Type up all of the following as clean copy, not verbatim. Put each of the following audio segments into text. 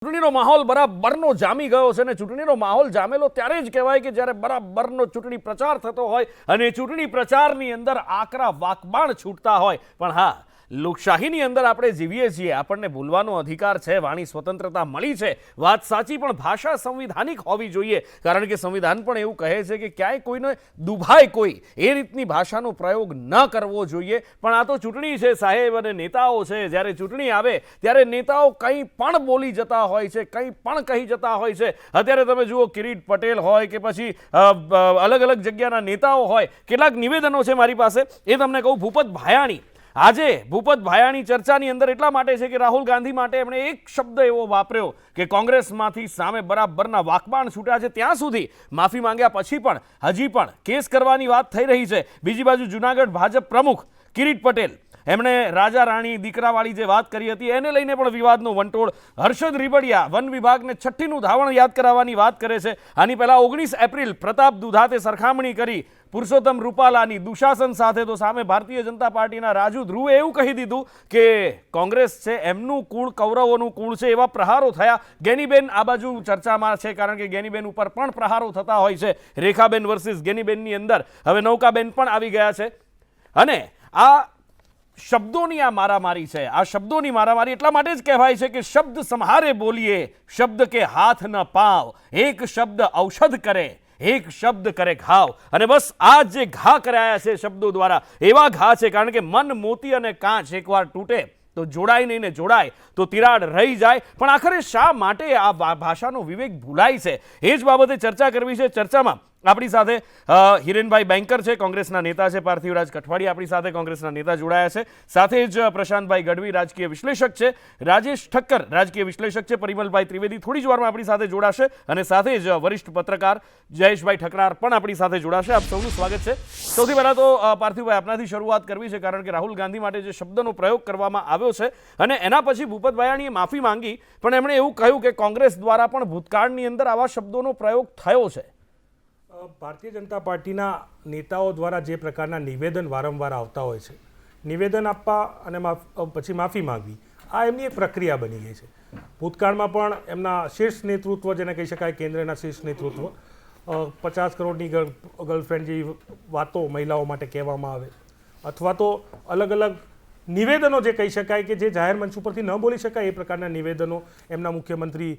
ચૂંટણીનો માહોલ બરાબરનો જામી ગયો છે અને ચૂંટણીનો માહોલ જામેલો ત્યારે જ કહેવાય કે જ્યારે બરાબરનો ચૂંટણી પ્રચાર થતો હોય અને ચૂંટણી પ્રચારની અંદર આકરા વાકબાણ છૂટતા હોય. પણ હા, લોકશાહીની અંદર આપણે જીવીએ છીએ, આપણને બોલવાનો અધિકાર છે, વાણી સ્વતંત્રતા મળી છે, વાત સાચી, પણ ભાષા સંવિધાનિક હોવી જોઈએ. કારણ કે સંવિધાન પણ એવું કહે છે કે ક્યાંય કોઈને દુભાય કોઈ એ રીતની ભાષાનો પ્રયોગ ન કરવો જોઈએ. પણ આ તો ચૂંટણી છે સાહેબ, અને નેતાઓ છે. જ્યારે ચૂંટણી આવે ત્યારે નેતાઓ કંઈ પણ બોલી જતા હોય છે, કંઈ પણ કહી જતા હોય છે. અત્યારે તમે જુઓ, કિરીટ પટેલ હોય કે પછી અલગ અલગ જગ્યાના નેતાઓ હોય, કેટલાક નિવેદનો છે મારી પાસે, એ તમને કહું. ભૂપત ભાયાણી, આજે ભૂપત ભાયાણી ચર્ચાની અંદર એટલા માટે છે કે રાહુલ ગાંધી માટે એમણે એક શબ્દ એવો વાપર્યો કે કોંગ્રેસમાંથી સામે બરાબરના વાકબાણ છૂટ્યા છે. ત્યાં સુધી માફી માંગ્યા પછી પણ હજી પણ કેસ કરવાની વાત થઈ રહી છે. બીજી બાજુ જૂનાગઢ ભાજપ પ્રમુખ કિરીટ પટેલ, એમણે રાજા રાણી દીકરાવાળી જે વાત કરી હતી એને લઈને પણ વિવાદનો વંટોળ. હર્ષદ રીબડિયા વન વિભાગને છઠ્ઠીનું ધાવણ યાદ કરાવવાની વાત કરે છે. આની પહેલા 19 એપ્રિલ પ્રતાપ દુધાતે સરખામણી કરી પુરુષોત્તમ રૂપાલાની દુશાસન સાથે. તો સામે ભારતીય જનતા પાર્ટીના રાજુ ધ્રુવે એવું કહી દીધું કે કોંગ્રેસ છે એમનું કુળ કૌરવોનું કુળ છે. એવા પ્રહારો થયા. ગેનીબેન આ બાજુ ચર્ચામાં છે, કારણ કે ગેનીબેન ઉપર પણ પ્રહારો થતા હોય છે. રેખાબેન વર્સિસ ગેનીબેનની અંદર હવે નૌકાબેન પણ આવી ગયા છે. અને આ શબ્દોની આ મારામારી છે. આ શબ્દોની મારામારી એટલા માટે જ કહેવાય છે કે શબ્દ સંહારે બોલીએ, શબ્દ કે હાથ ન પાવ, એક શબ્દ ઔષધ કરે, એક શબ્દ કરે ઘાવ. અને બસ આ જે ઘા કરાયા છે શબ્દો દ્વારા, એવા ઘા છે. કારણ કે મન, મોતી અને કાચ એકવાર તૂટે તો જોડાય નહીં, ને જોડાય તો તિરાડ રહી જાય. પણ આખરે શા માટે આ ભાષાનો વિવેક ભૂલાય છે, એ જ બાબતે ચર્ચા કરવી છે. ચર્ચામાં આપણી સાથે હિરેનભાઈ બેંકર છે, કોંગ્રેસના નેતા છે. પાર્થિવરાજ કઠવાડિયા આપણી સાથે કોંગ્રેસના નેતા જોડાયા છે. સાથે જ પ્રશાંતભાઈ ગઢવી રાજકીય વિશ્લેષક છે. રાજેશ ઠક્કર રાજકીય વિશ્લેષક છે. પરિમલભાઈ ત્રિવેદી થોડી જ વારમાં આપણી સાથે જોડાશે. અને સાથે જ વરિષ્ઠ પત્રકાર જયેશભાઈ ઠકરાર પણ આપણી સાથે જોડાશે. આપ સૌનું સ્વાગત છે. સૌથી પહેલાં તો પાર્થિવભાઈ, આપનાથી શરૂઆત કરવી છે, કારણ કે રાહુલ ગાંધી માટે જે શબ્દનો પ્રયોગ કરવામાં આવ્યો છે અને એના પછી ભૂપત ભાયાણીએ માફી માંગી, પણ એમણે એવું કહ્યું કે કોંગ્રેસ દ્વારા પણ ભૂતકાળની અંદર આવા શબ્દોનો પ્રયોગ થયો છે. ભારતીય જનતા પાર્ટીના નેતાઓ દ્વારા જે પ્રકારના નિવેદન વારંવાર આવતા હોય છે, નિવેદન આપવા અને પછી માફી માંગવી, આ એમની એક પ્રક્રિયા બની ગઈ છે. ભૂતકાળમાં પણ એમના શીર્ષ નેતૃત્વ, જેને કહી શકાય કેન્દ્રના શીર્ષ નેતૃત્વ, 50 કરોડની ગર્લફ્રેન્ડ જેવી વાતો મહિલાઓ માટે કહેવામાં આવે, અથવા તો અલગ અલગ નિવેદનો જે કહી શકાય કે જે જાહેર મંચ ઉપરથી ન બોલી શકાય એ પ્રકારના નિવેદનો એમના મુખ્યમંત્રી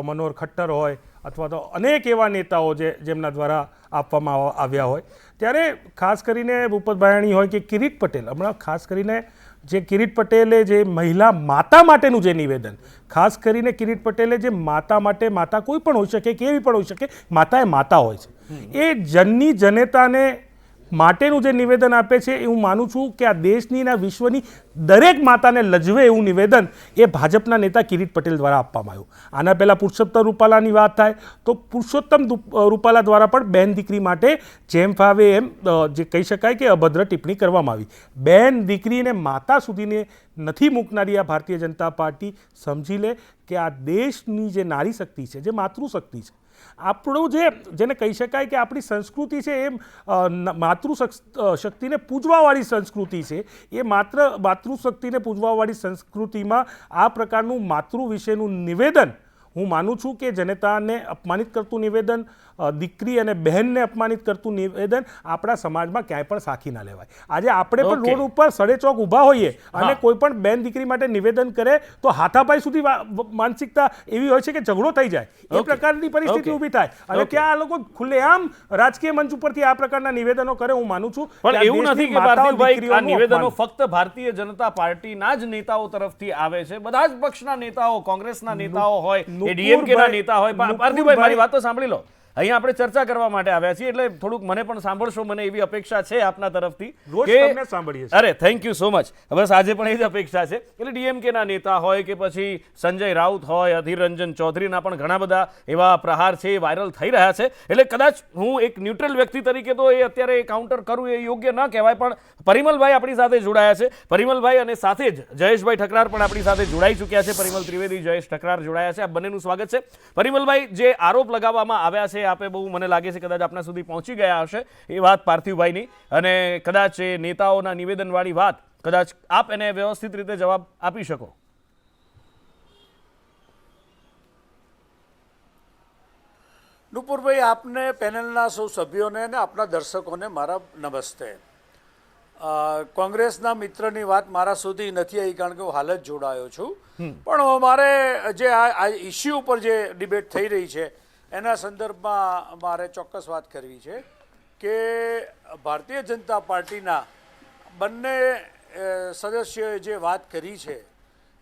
મનોહર ખટ્ટર હોય, અથવા તો અનેક એવા નેતાઓ જેમના દ્વારા આપવામાં આવ્યા હોય. ત્યારે ખાસ કરીને ભૂપત ભાયાણી હોય કે કિરીટ પટેલ, હમણાં ખાસ કરીને જે કિરીટ પટેલે જે મહિલા માતા માટેનું જે નિવેદન, ખાસ કરીને કિરીટ પટેલે જે માતા માટે, માતા કોઈ પણ હોઈ શકે, કેવી પણ હોઈ શકે, માતા એ માતા હોય છે, એ જનની જનેતાને માટેનું જે નિવેદન આપે છે, એ હું માનું છું કે આ દેશની અને વિશ્વની દરેક માતાને લજવે એવું નિવેદન એ ભાજપના નેતા કિરીટ પટેલ દ્વારા આપવામાં આવ્યું. આના પહેલાં પુરુષોત્તમ રૂપાલાની વાત થાય તો પુરુષોત્તમ રૂપાલા દ્વારા પણ બહેન દીકરી માટે જેમ ફાવે એમ જે કહી શકાય કે અભદ્ર ટિપ્પણી કરવામાં આવી. બહેન દીકરીને માતા સુધીને નથી મૂકનારી આ ભારતીય જનતા પાર્ટી સમજી લે કે આ દેશની જે નારી શક્તિ છે, જે માતૃશક્તિ છે, આપણું જેને કહી શકાય કે આપણી સંસ્કૃતિ છે, એ માતૃશક્તિને પૂજવાવાળી સંસ્કૃતિ છે. એ માતૃશક્તિને પૂજવાવાળી સંસ્કૃતિમાં આ પ્રકારનું માતૃ વિશેનું નિવેદન, હું માનું છું કે જનતાને અપમાનિત કરતું નિવેદન, દીકરી અને બહેનને અપમાનિત કરતું નિવેદન આપણા સમાજમાં ક્યાંય પણ સાખી ના લેવાય. આજે આપણે પણ રોડ ઉપર સડેચોક ઊભા હોઈએ અને કોઈ પણ બહેન દીકરી માટે નિવેદન કરે તો હાથાપાઈ સુધી માનસિકતા એવી હોય છે કે ઝઘડો થઈ જાય, એ પ્રકારની પરિસ્થિતિ ઊભી થાય. અને ક્યાં આ લોકો ખુલ્લેઆમ રાજકીય મંચ ઉપરથી આ પ્રકારના નિવેદનો કરે, હું માનું છું. પણ એવું નથી કે પાર્થિવભાઈ આ નિવેદનો ફક્ત ભારતીય જનતા પાર્ટીના જ નેતાઓ તરફથી આવે છે. બધા જ પક્ષના નેતાઓ, કોંગ્રેસના નેતાઓ હોય, એ ડીએમકેના નેતા હોય. પાર્થિવભાઈ, મારી વાત તો સાંભળી લો. અહીંયા આપણે ચર્ચા કરવા માટે આવ્યા છીએ, એટલે થોડુંક મને પણ સાંભળશો, મને એવી અપેક્ષા છે આપના તરફથી. અરે થેન્ક યુ સો મચ. બસ આજે પણ એ જ અપેક્ષા છે. એટલે ડીએમકેના નેતા હોય કે પછી સંજય રાઉત હોય, અધીર રંજન ચૌધરીના પણ ઘણા બધા એવા પ્રહાર છે, એ વાયરલ થઈ રહ્યા છે. એટલે કદાચ હું એક ન્યુટ્રલ વ્યક્તિ તરીકે તો એ અત્યારે કાઉન્ટર કરું એ યોગ્ય ન કહેવાય. પણ પરિમલભાઈ આપણી સાથે જોડાયા છે. પરિમલભાઈ અને સાથે જ જયેશભાઈ ઠકરાર પણ આપણી સાથે જોડાઈ ચૂક્યા છે. પરિમલ ત્રિવેદી, જયેશ ઠકરાર જોડાયા છે. આ બંનેનું સ્વાગત છે. પરિમલભાઈ, જે આરોપ લગાવવામાં આવ્યા છે, આપે બહુ, મને લાગે છે કદાચ આપના સુધી પહોંચી ગયા હશે એ વાત પાર્થિવભાઈની, અને કદાચ એ નેતાઓના નિવેદનવાળી વાત કદાચ આપ એને વ્યવસ્થિત રીતે જવાબ આપી શકો. નુપુરભાઈ, આપને પેનલના સૌ સભ્યોને અને આપના દર્શકોને મારા નમસ્તે. કોંગ્રેસના મિત્રની વાત મારા સુધી નથી આવી કારણ કે હું હાલ જ જોડાયો છું, પણ મારે જે આ ઇસ્યુ ઉપર જે ડિબેટ થઈ રહી છે એના સંદર્ભમાં મારે ચોક્કસ વાત કરવી છે કે ભારતીય જનતા પાર્ટીના બંને સદસ્યોએ જે વાત કરી છે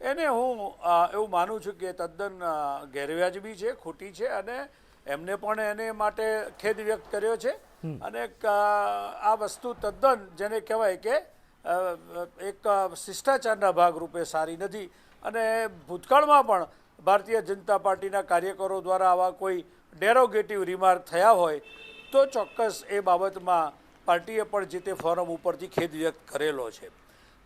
એને હું એવું માનું છું કે તદ્દન ગેરવ્યાજબી છે, ખોટી છે, અને એમને પણ એને માટે ખેદ વ્યક્ત કર્યો છે. અને આ વસ્તુ તદ્દન જેને કહેવાય કે એક શિષ્ટાચારના ભાગરૂપે સારી નથી. અને ભૂતકાળમાં પણ ભારતીય જનતા પાર્ટીના કાર્યકરો દ્વારા આવા કોઈ ડેરોગેટિવ રિમાર્ક થયા હોય તો ચોક્કસ એ બાબતમાં પાર્ટીએ પણ જે તે ફોરમ ઉપરથી ખેદ વ્યક્ત કરેલો છે.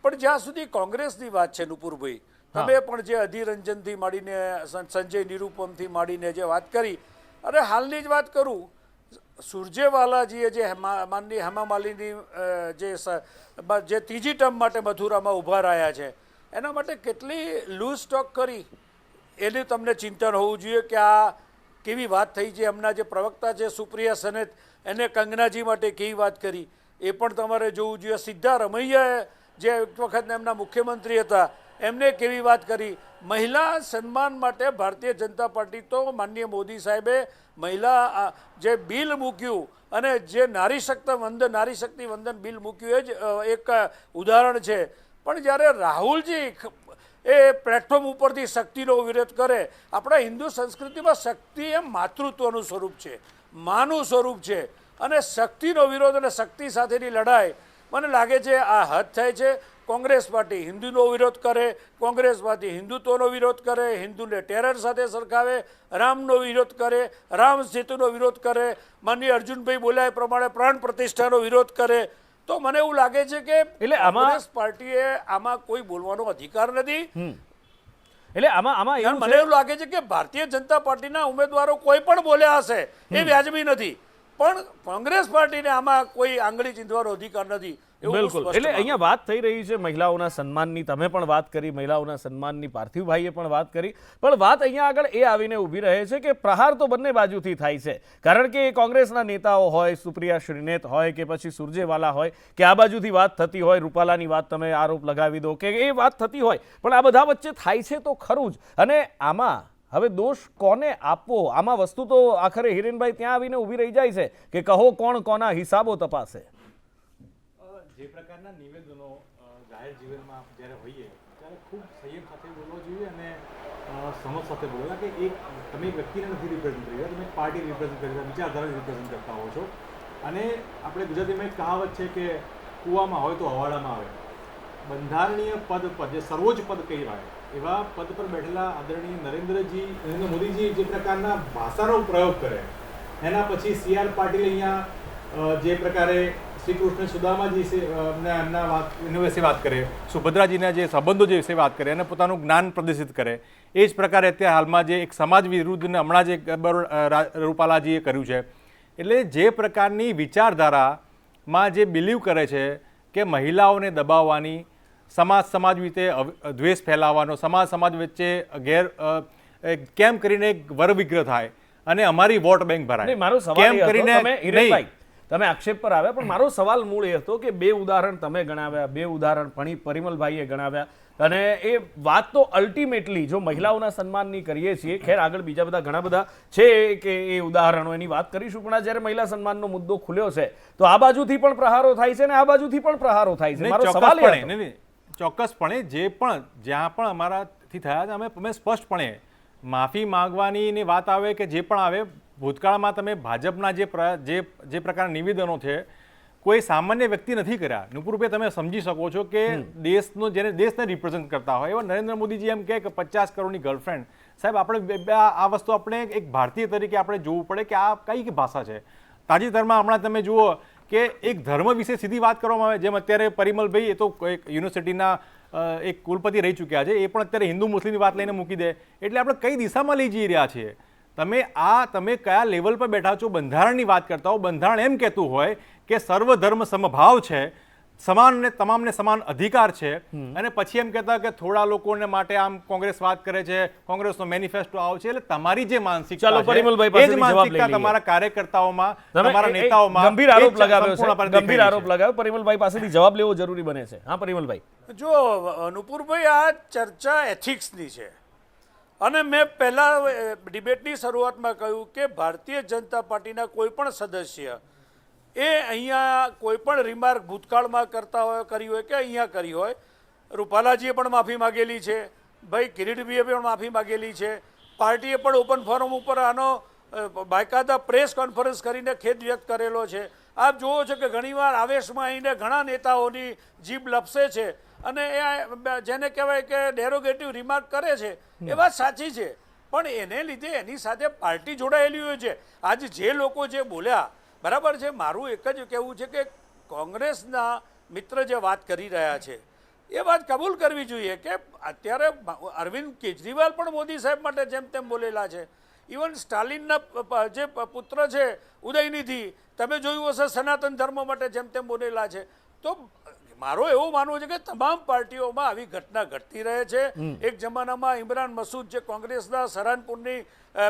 પણ જ્યાં સુધી કોંગ્રેસની વાત છે નુપુરભાઈ, તમે પણ જે અધીર રંજનથી માંડીને સંજય નિરૂપમથી માંડીને જે વાત કરી, અને હાલની જ વાત કરું, સુરજેવાલાજીએ જે માનની હેમા માલિની જે ત્રીજી ટર્મ માટે મથુરામાં ઊભા રહ્યા છે એના માટે કેટલી લૂઝ ટોક કરી એનું તમને ચિંતન હોવું જોઈએ કે આ કેવી વાત થઈ છે. એમના જે પ્રવક્તા છે સુપ્રિયા સનેત, એને કંગનાજી માટે કેવી વાત કરી એ પણ તમારે જોવું જોઈએ. સિદ્ધારમૈયાએ જે એક વખત એમના મુખ્યમંત્રી હતા એમને કેવી વાત કરી. મહિલા સન્માન માટે ભારતીય જનતા પાર્ટી તો માનનીય મોદી સાહેબે મહિલા જે બિલ મૂક્યું અને જે નારી શક્તિ વંદન બિલ મૂક્યું એ જ એક ઉદાહરણ છે. પણ જ્યારે રાહુલજી એ પ્લેટફોર્મ ઉપરથી શક્તિનો વિરોધ કરે, આપણા હિન્દુ સંસ્કૃતિમાં શક્તિ એ માતૃત્વનું સ્વરૂપ છે, માનું સ્વરૂપ છે, અને શક્તિનો વિરોધ અને શક્તિ સાથેની લડાઈ મને લાગે છે આ હદ થાય છે. કોંગ્રેસ પાર્ટી હિન્દુનો વિરોધ કરે, કોંગ્રેસ પાર્ટી હિન્દુત્વનો વિરોધ કરે, હિન્દુને ટેરર સાથે સરખાવે, રામનો વિરોધ કરે, રામ સેતુનો વિરોધ કરે, માનનીય અર્જુનભાઈ બોલ્યા એ પ્રમાણે પ્રાણ પ્રતિષ્ઠાનો વિરોધ કરે, તો મને એવું લાગે છે કે એટલે કોંગ્રેસ પાર્ટીએ આમાં કોઈ બોલવાનો અધિકાર નથી. એટલે આમાં મને એવું લાગે છે કે ભારતીય જનતા પાર્ટીના ઉમેદવારો કોઈ પણ બોલ્યા હશે એ વ્યાજબી નથી, પણ કોંગ્રેસ પાર્ટીને આમાં કોઈ આંગળી ચીંધવાનો અધિકાર નથી. બિલકુલ. એટલે અહીંયા વાત થઈ રહી છે મહિલાઓના સન્માનની, તમે પણ વાત કરી મહિલાઓના સન્માનની, પાર્થિવભાઈએ પણ વાત કરી, પણ વાત અહીંયા આગળ એ આવીને ઊભી રહે છે કે પ્રહાર તો બંને બાજુથી થાય છે. કારણ કે કોંગ્રેસના નેતાઓ હોય, સુપ્રિયા શ્રીનેત હોય કે પછી સુરજેવાલા હોય, કે આ બાજુથી વાત થતી હોય, રૂપાલાની વાત તમે આરોપ લગાવી દો કે એ વાત થતી હોય, પણ આ બધા વચ્ચે થાય છે તો ખરું જ. અને આમાં હવે દોષ કોને આપવો? આમાં વસ્તુ તો આખરે હિરેનભાઈ ત્યાં આવીને ઊભી રહી જાય છે કે કહો કોણ કોના હિસાબો તપાસે. જે પ્રકારના નિવેદનો જાહેર જીવનમાં જ્યારે હોઈએ ત્યારે ખૂબ સંયમ સાથે બોલવો જોઈએ અને સમજ સાથે બોલવા કે એક તમે વ્યક્તિને નથી રિપ્રેઝન્ટ કરી રહ્યા, તમે પાર્ટી રિપ્રેઝન્ટ કરી રહ્યા, વિચારધારા રિપ્રેઝન્ટ કરતા હો છો. અને આપણે ગુજરાતીમાં એક કહાવત છે કે કૂવામાં હોય તો હવાડામાં આવે. બંધારણીય પદ પર જે સર્વોચ્ચ પદ કહેવાય એવા પદ પર બેઠેલા આદરણીય નરેન્દ્ર મોદીજી જે પ્રકારના ભાષાનો પ્રયોગ કરે, એના પછી CR પાટીલ અહીંયા જે પ્રકારે શ્રી કૃષ્ણ સુદામાજી એના વિશે વાત કરે, સુભદ્રાજીના જે સંબંધો જે વિશે વાત કરે અને પોતાનું જ્ઞાન પ્રદર્શિત કરે, એ જ પ્રકારે અત્યારે હાલમાં જે એક સમાજ વિરુદ્ધને હમણાં જે રૂપાલાજીએ કર્યું છે. એટલે જે પ્રકારની વિચારધારામાં જે બિલીવ કરે છે કે મહિલાઓને દબાવવાની, સમાજ વિશે દ્વેષ ફેલાવવાનો, સમાજ વચ્ચે કેમ કરીને એક વરવિગ્રહ થાય અને અમારી વોટ બેંક ભરાય, મારો સવાલ કરીને તમે આક્ષેપ પર આવ્યા, પણ મારો સવાલ મૂળ એ હતો કે બે ઉદાહરણ તમે ગણાવ્યા, બે ઉદાહરણ પરિમલભાઈએ ગણાવ્યા, અને એ વાત તો અલ્ટિમેટલી જો મહિલાઓના સન્માનની કરીએ છીએ, ખેર આગળ બીજા બધા ઘણા બધા છે કે એ ઉદાહરણો એની વાત કરીશું, પણ જ્યારે મહિલા સન્માનનો મુદ્દો ખુલ્યો છે તો આ બાજુથી પણ પ્રહારો થાય છે અને આ બાજુથી પણ પ્રહારો થાય છે. મારો સવાલ ચોક્કસપણે જે પણ જ્યાં પણ અમારાથી થયા છે અમે સ્પષ્ટપણે માફી માંગવાની વાત આવે કે જે પણ આવે, ભૂતકાળમાં તમે ભાજપના જે પ્રકારના નિવેદનો છે કોઈ સામાન્ય વ્યક્તિ નથી કર્યા. નુપુરભાઈ, તમે સમજી શકો છો કે જેને દેશને રિપ્રેઝન્ટ કરતા હોય એવા નરેન્દ્ર મોદીજી એમ કે 50 કરોડની ગર્લફ્રેન્ડ. સાહેબ, આપણે આ વસ્તુ આપણે એક ભારતીય તરીકે આપણે જોવું પડે કે આ કઈ ભાષા છે. તાજેતરમાં હમણાં તમે જુઓ કે એક ધર્મ વિશે સીધી વાત કરવામાં આવે, જેમ અત્યારે પરિમલભાઈ એ તો એક યુનિવર્સિટીના એક કુલપતિ રહી ચૂક્યા છે, એ પણ અત્યારે હિન્દુ મુસ્લિમની વાત લઈને મૂકી દે. એટલે આપણે કઈ દિશામાં લઈ જઈ રહ્યા છીએ? તમે કયા લેવલ પર બેઠા છો? બંધારણની વાત કરતા હો. બંધારણ એમ કહેતું હોય કે સર્વધર્મ સમભાવ છે, સમાન ને તમામને સમાન અધિકાર છે અને પછી એમ કહેતા કે થોડા લોકોને માટે આમ કોંગ્રેસ વાત કરે છે, કોંગ્રેસનો મેનિફેસ્ટો આવો છે, એટલે તમારી જે માનસિકતા ચાલો, છે, પરિમલભાઈ એ જ પાસેથી જવાબ લઈ માનસિકતા લઈએ. તમારા કાર્યકર્તાઓમાં, તમે તમારા એક નેતાઓમાં ગંભીર આરોપ એ જ લગાવ્યો છે, સંપૂર્ણપણે ગંભીર દેખાઈ આરોપ રહી છે. લગાવ્યો. પરિમલભાઈ પાસેથી જવાબ લેવો જરૂરી બને છે. હા પરિમલભાઈ. જો નુપુરભાઈ, આ ચર્ચા એથિક્સની છે અને મેં પહેલા ડિબેટની શરૂઆતમાં કહ્યું કે ભારતીય જનતા પાર્ટીના કોઈ પણ સદસ્ય એ અહીંયા કોઈ પણ રિમાર્ક ભૂતકાળમાં કરતા હોય, કરી હોય કે અહીંયા કરી હોય, રૂપાલાજીએ પણ માફી માગેલી છે, ભાઈ કિરીટભાઈએ પણ માફી માગેલી છે, પાર્ટીએ પણ ઓપન ફોરમ ઉપર આનો બાકાયદા પ્રેસ કોન્ફરન્સ કરીને ખેદ વ્યક્ત કરેલો છે. આપ જુઓ છો કે ઘણીવાર આવેશમાં આવીને ઘણા નેતાઓની જીભ લપસે છે અને એ જેને કહેવાય કે ડેરોગેટિવ રિમાર્ક કરે છે. એ વાત સાચી છે, પણ એને લીધે એની સાથે પાર્ટી જોડાયેલી હોય છે. આજે જે લોકો જે બોલ્યા, બરાબર છે, મારું એક જ કહેવું છે કે કોંગ્રેસના મિત્ર જે વાત કરી રહ્યા છે એ વાત કબૂલ કરવી જોઈએ કે અત્યારે અરવિંદ કેજરીવાલ પણ મોદી સાહેબ માટે જેમ તેમ બોલેલા છે. ઇવન સ્ટાલિનના જે પુત્ર છે ઉદયનિધિ, તમે જોયું હશે, સનાતન ધર્મ માટે જેમ તેમ બોલેલા છે. તો મારો એવું માનવું છે કે તમામ પાર્ટીઓમાં આવી ઘટના ઘટતી રહે છે. એક જમાનામાં ઇમરાન મસૂદ જે કોંગ્રેસના સહારનપુરની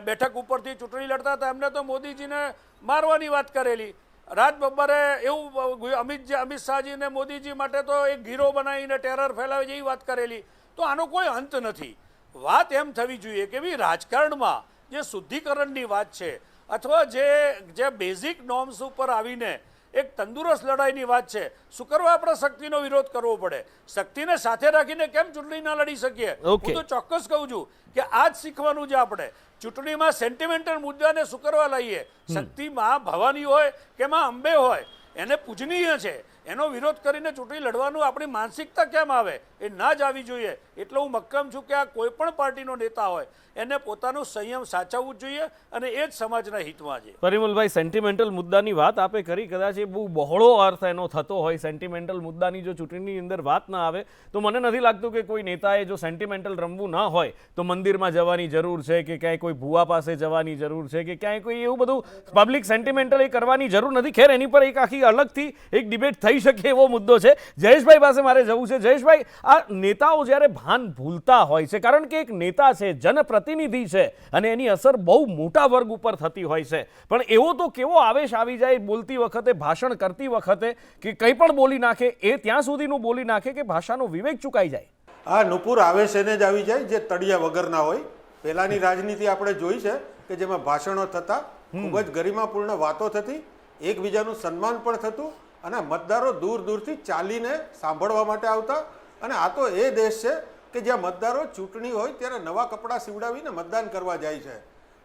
બેઠક ઉપરથી ચૂંટણી લડતા હતા, એમને તો મોદીજીને મારવાની વાત કરેલી. રાત બપોરે એવું અમિત શાહજીને મોદીજી માટે તો એક ગીરો બનાવીને ટેરર ફેલાવે જેવી વાત કરેલી. તો આનો કોઈ અંત નથી. વાત એમ થવી જોઈએ કે ભાઈ રાજકારણમાં જે શુદ્ધિકરણની વાત છે અથવા જે બેઝિક નોર્મ્સ ઉપર આવીને એક તંદુરસ્ત લડાઈની વાત છે, શું કરવા આપણે શક્તિનો વિરોધ કરવો પડે? શક્તિને સાથે રાખીને કેમ ચૂંટણી ના લડી શકીએ? હું તો ચોક્કસ કહું છું કે આ જ શીખવાનું છે આપણે. ચૂંટણીમાં સેન્ટિમેન્ટલ મુદ્દાને શું કરવા લઈએ? શક્તિમાં ભવાની હોય કે માં અંબે હોય, એને પૂજનીય છે, એનો વિરોધ કરીને ચૂંટણી લડવાનું આપણી માનસિકતા કેમ આવે? એ ના જ આવી જોઈએ. એટલે હું મક્કમ છું કે આ કોઈ પણ પાર્ટીનો નેતા હોય એને પોતાનું સંયમ સાચવવું જોઈએ અને એ જ સમાજના હિતમાં છે. પરિમલભાઈ, સેન્ટિમેન્ટલ મુદ્દાની વાત આપે કરી, કદાચ એ બહુ બહોળો અર્થ એનો થતો હોય. સેન્ટિમેન્ટલ મુદ્દાની જો ચૂંટણીની અંદર વાત ના આવે તો મને નથી લાગતું કે કોઈ નેતાએ જો સેન્ટિમેન્ટલ રમવું ના હોય તો મંદિરમાં જવાની જરૂર છે કે ક્યાંય કોઈ ભૂવા પાસે જવાની જરૂર છે કે ક્યાંય કોઈ એવું બધું પબ્લિક સેન્ટિમેન્ટલ એ કરવાની જરૂર નથી. ખેર, એની પર એક આખી અલગથી એક ડિબેટ થઈ શકે એવો મુદ્દો છે. જયેશભાઈ પાસે મારે જવું છે. જયેશભાઈ, આ નેતાઓ જ્યારે ભાન ભૂલતા હોય છે, કારણ કે એક નેતા છે, જનપ્રતિનિધિ છે અને એની અસર બહુ મોટા વર્ગ ઉપર થતી હોય છે, પણ એવો તો કેવો આવેશ આવી જાય બોલતી વખતે, ભાષણ કરતી વખતે કે કંઈ પણ બોલી નાખે, એ ત્યાં સુધીનું બોલી નાખે કે ભાષાનો વિવેક ચૂકાઈ જાય. આ નુપુર આવેશ એને જ આવી જાય જે તળિયા વગરના હોય. પહેલાની રાજનીતિ આપણે જોઈ છે કે જેમાં ભાષણો થતા, ખૂબ જ ગરિમાપૂર્ણ વાતો થતી, એકબીજાનું સન્માન પણ થતું અને મતદારો દૂર દૂરથી ચાલીને સાંભળવા માટે આવતા. અને આ તો એ દેશ છે કે જ્યાં મતદારો ચૂંટણી હોય ત્યારે નવા કપડાં સીવડાવીને મતદાન કરવા જાય છે.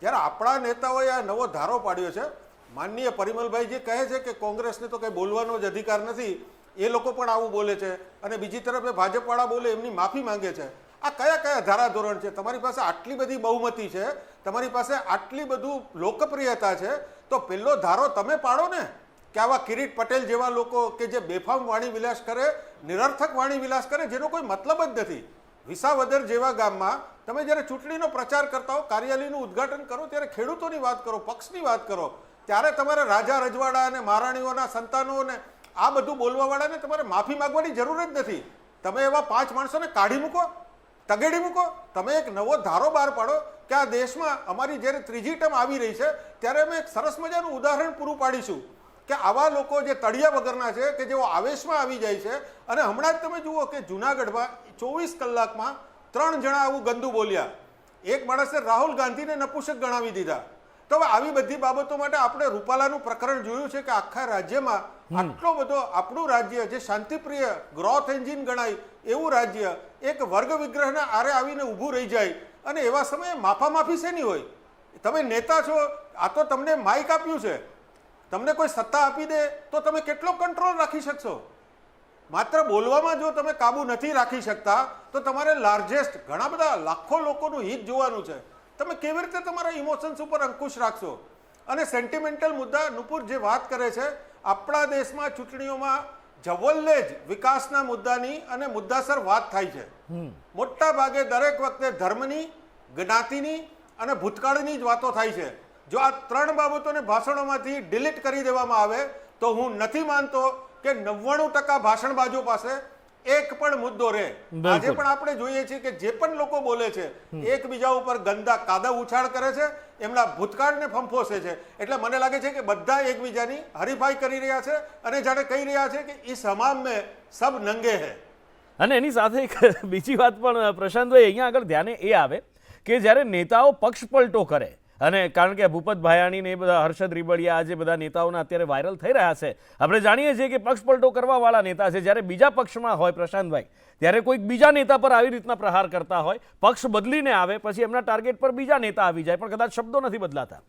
જ્યારે આપણા નેતાઓએ આ નવો ધારો પાડ્યો છે, માનનીય પરિમલભાઈ જે કહે છે કે કોંગ્રેસને તો કંઈ બોલવાનો જ અધિકાર નથી, એ લોકો પણ આવું બોલે છે અને બીજી તરફ ભાજપવાળા બોલે એમની માફી માંગે છે. આ કયા કયા ધારાધોરણ છે? તમારી પાસે આટલી બધી બહુમતી છે, તમારી પાસે આટલી બધું લોકપ્રિયતા છે, તો પહેલો ધારો તમે પાડો ને કે આવા કિરીટ પટેલ જેવા લોકો કે જે બેફામ વાણી વિલાસ કરે, નિરર્થક વાણી વિલાસ કરે, જેનો કોઈ મતલબ જ નથી. વિસાવદર જેવા ગામમાં તમે જ્યારે ચૂંટણીનો પ્રચાર કરતા હો, કાર્યાલયનું ઉદ્ઘાટન કરો, ત્યારે ખેડૂતોની વાત કરો, પક્ષની વાત કરો, ત્યારે તમારે રાજા રજવાડા અને મહારાણીઓના સંતાનોને આ બધું બોલવાવાળાને તમારે માફી માગવાની જરૂર જ નથી. તમે એવા 5 માણસોને કાઢી મૂકો, તગેડી મૂકો. તમે એક નવો ધારો બહાર પાડો કે આ દેશમાં અમારી જ્યારે ત્રીજી ટર્મ આવી રહી છે ત્યારે અમે એક સરસ મજાનું ઉદાહરણ પૂરું પાડીશું કે આવા લોકો જે તળિયા વગરના છે, કે જેઓ આવેશમાં આવી જાય છે. અને હમણાં જ તમે જુઓ કે જૂનાગઢમાં 24 કલાકમાં 3 જણા આવું ગંદુ બોલ્યા. એક માણસે રાહુલ ગાંધીને નપુંસક ગણાવી દીધા. તો હવે આવી બધી બાબતો માટે આપણે રૂપાલાનું પ્રકરણ જોયું છે કે આખા રાજ્યમાં આટલો બધો આપણું રાજ્ય જે શાંતિપ્રિય ગ્રોથ એન્જિન ગણાય એવું રાજ્ય એક વર્ગ વિગ્રહના આરે આવીને ઊભું રહી જાય અને એવા સમયે માફામાફી શેની હોય? તમે નેતા છો, આ તો તમને માઇક આપ્યું છે, તમને કોઈ સત્તા આપી દે તો તમે કેટલો કંટ્રોલ રાખી શકશો? માત્ર બોલવામાં જો તમે કાબુ નથી રાખી શકતા તો તમારે લાર્જેસ્ટ ઘણા બધા લાખો લોકોનું હિત જોવાનું છે. તમે કેવી રીતે તમારા ઇમોશન્સ ઉપર અંકુશ રાખશો? અને સેન્ટિમેન્ટલ મુદ્દા નુપુર જે વાત કરે છે, આપણા દેશમાં ચૂંટણીઓમાં જવલ્લે જ વિકાસના મુદ્દાની અને મુદ્દાસર વાત થાય છે. મોટા ભાગે દરેક વખતે ધર્મની, જ્ઞાતિની અને ભૂતકાળની જ વાતો થાય છે. જો આ 3 બાબતોને ભાષણોમાંથી ડિલીટ કરી દેવામાં આવે તો હું નથી માનતો કે 99% ભાષણબાજો પાસે એક પણ મુદ્દો રહે. આજે પણ આપણે જોઈએ છીએ કે જે પણ લોકો બોલે છે એકબીજા ઉપર ગંદા કાદવ ઉછાળ કરે છે, એમના ભૂતકાળને ફંફોસે છે. એટલે મને લાગે છે કે બધા એકબીજાની હરીફાઈ કરી રહ્યા છે અને જાણે કહી રહ્યા છે કે ઈ સમામ મેં સબ નંગે હે. અને એની સાથે એક બીજી વાત પણ પ્રશાંતભાઈ અહીંયા આગળ ધ્યાને એ આવે કે જ્યારે નેતાઓ પક્ષ પલટો કરે, અને કારણ કે ભૂપત ભાયાણી ને એ બધા હર્ષદ રીબડિયા આજે બધા નેતાઓના અત્યારે વાયરલ થઈ રહ્યા છે, આપણે જાણીએ છીએ કે પક્ષ પલટો કરવાવાળા નેતા છે. જ્યારે બીજા પક્ષમાં હોય પ્રશાંતભાઈ, ત્યારે કોઈક બીજા નેતા પર આવી રીતના પ્રહાર કરતા હોય, પક્ષ બદલીને આવે, પછી એમના ટાર્ગેટ પર બીજા નેતા આવી જાય, પણ કદાચ શબ્દો નથી બદલાતા.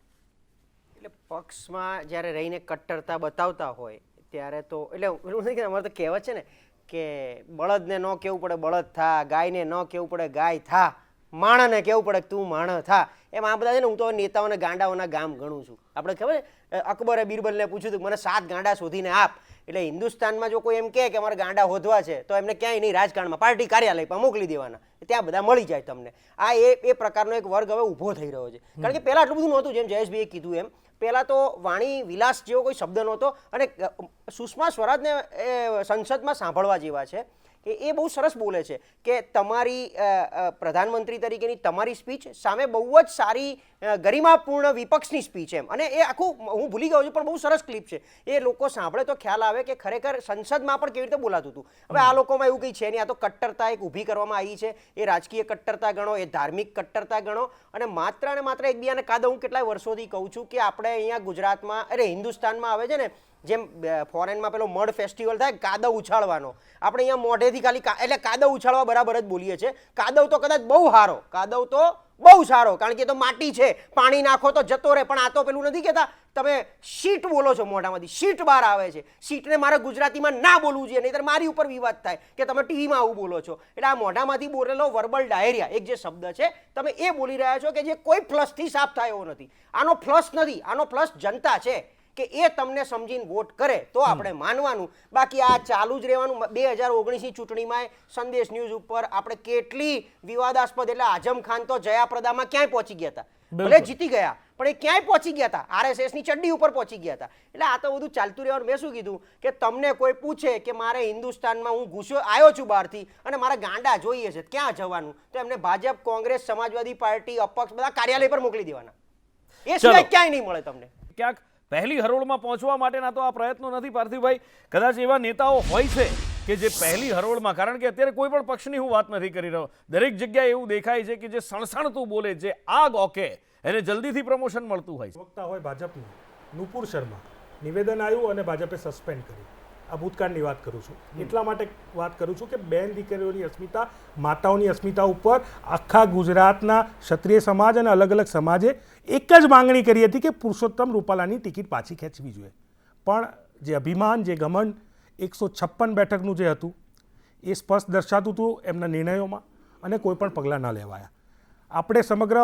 એટલે પક્ષમાં જ્યારે રહીને કટ્ટરતા બતાવતા હોય ત્યારે તો એટલે એવું નથી કે અમારે તો કહેવત છે ને કે બળદને ન કહેવું પડે બળદ થા, ગાયને ન કહેવું પડે ગાય થા, માણસને કહેવું પડે તું માણસ થા. એમ આ બધા છે ને, હું તો નેતાઓને ગાંડાઓના ગામ ગણું છું. આપણે ખબર અકબરે બિરબલને પૂછ્યું હતું મને 7 ગાંડા શોધીને આપ. એટલે હિન્દુસ્તાનમાં જો કોઈ એમ કહે કે અમારે ગાંડા હોધવા છે તો એમને ક્યાંય નહીં, રાજકારણમાં પાર્ટી કાર્યાલય પર મોકલી દેવાના, ત્યાં બધા મળી જાય તમને. આ એ પ્રકારનો એક વર્ગ હવે ઊભો થઈ રહ્યો છે. કારણ કે પહેલાં આટલું બધું નહોતું, જેમ જયેશભાઈએ કીધું એમ. પહેલાં તો વાણી વિલાસ જેવો કોઈ શબ્દ નહોતો. અને સુષ્મા સ્વરાજને સંસદમાં સાંભળવા જેવા છે કે એ બહુ સરસ બોલે છે કે તમારી પ્રધાનમંત્રી તરીકેની તમારી સ્પીચ સામે બહુ જ સારી ગરિમાપૂર્ણ વિપક્ષની સ્પીચ એમ. અને એ આખું હું ભૂલી ગયો છું, પણ બહુ સરસ ક્લિપ છે. એ લોકો સાંભળે તો ખ્યાલ આવે કે ખરેખર સંસદમાં પણ કેવી રીતે બોલાતું હતું. હવે આ લોકોમાં એવું કંઈ છે નહીં, આ તો કટ્ટરતા એક ઊભી કરવામાં આવી છે. એ રાજકીય કટ્ટરતા ગણો, એ ધાર્મિક કટ્ટરતા ગણો, અને માત્ર એકબીજાને કાદવ. હું કેટલાય વર્ષોથી કહું છું કે આપણે અહીંયા ગુજરાતમાં હિન્દુસ્તાનમાં આવે છે ને, જેમ ફોરેનમાં પેલો મડ ફેસ્ટિવલ થાય કાદવ ઉછાળવાનો, આપણે અહીંયા મોઢેથી ખાલી એટલે કાદવ ઉછાળવા બરાબર જ બોલીએ છીએ. કાદવ તો કદાચ બહુ સારો, કાદવ તો બહુ સારો, કારણ કે એ તો માટી છે, પાણી નાખો તો જતો રહે. પણ આ તો પેલું નથી કહેતા તમે શીટ બોલો છો, મોઢામાંથી શીટ બહાર આવે છે. શીટને મારે ગુજરાતીમાં ના બોલવું જોઈએ, નહીંતર મારી ઉપર વિવાદ થાય કે તમે ટીવીમાં આવું બોલો છો. એટલે આ મોઢામાંથી બોલેલો વર્બલ ડાયરિયા એક જે શબ્દ છે, તમે એ બોલી રહ્યા છો કે જે કોઈ પ્લસથી સાફ થાય એવો નથી. આનો પ્લસ નથી, આનો પ્લસ જનતા છે કે એ તમને સમજીને વોટ કરે તો આપણે માનવાનું. બાકી આ ચાલુ જ રહેવાનું. 2019ની ચૂંટણીમાં સંદેશ ન્યૂઝ ઉપર આપણે કેટલી વિવાદાસ્પદ, એટલે આઝમ ખાન તો જયાપ્રદામાં ક્યાંય પહોંચી ગયા હતા, ભલે જીતી ગયા પણ એ ક્યાંય પહોંચી ગયા હતા, RSSની ચડ્ડી ઉપર પહોંચી ગયા હતા. એટલે આ તો બધું ચાલતું રહેવાનું. મેં શું કીધું કે તમને કોઈ પૂછે કે મારે હિન્દુસ્તાનમાં હું ઘૂસ્યો આવ્યો છું બહારથી અને મારા ગાંડા જોઈએ છે, ક્યાં જવાનું, તો એમને ભાજપ, કોંગ્રેસ, સમાજવાદી પાર્ટી, અપક્ષ બધા કાર્યાલય પર મોકલી દેવાના. એ સિવાય ક્યાંય નહીં મળે તમને. ક્યાંક પહેલી હરોળમાં પહોંચવા માટેના તો આ પ્રયત્નો નથી પાર્થિવભાઈ. કદાચ એવા નેતાઓ હોય છે કે જે પહેલી હરોળમાં, કારણ કે અત્યારે કોઈ પણ પક્ષની હું વાત નથી કરી રહ્યો, દરેક જગ્યાએ એવું દેખાય છે કે જે સણસણતું બોલે, જે આગ ઓકે, એને જલ્દીથી પ્રમોશન મળતું હોય છે. વક્તા હોય ભાજપનું નુપુર શર્મા, નિવેદન આવ્યું અને ભાજપે સસ્પેન્ડ કર્યું. આ ભૂતકાળની વાત કરું છું. એટલા માટે વાત કરું છું કે બેન દીકરીઓની અસ્મિતા, માતાઓની અસ્મિતા ઉપર આખા ગુજરાતના ક્ષત્રિય સમાજ અને અલગ અલગ સમાજે એક જ માંગણી કરી હતી કે પુરુષોત્તમ રૂપાલાની ટિકિટ પાછી ખેંચવી જોઈએ. પણ જે અભિમાન, જે ઘમંડ 156 બેઠકનું જે હતું એ સ્પષ્ટ દર્શાતું હતું એમના નિર્ણયોમાં, અને કોઈ પણ પગલાં ન લેવાયા. આપણે સમગ્ર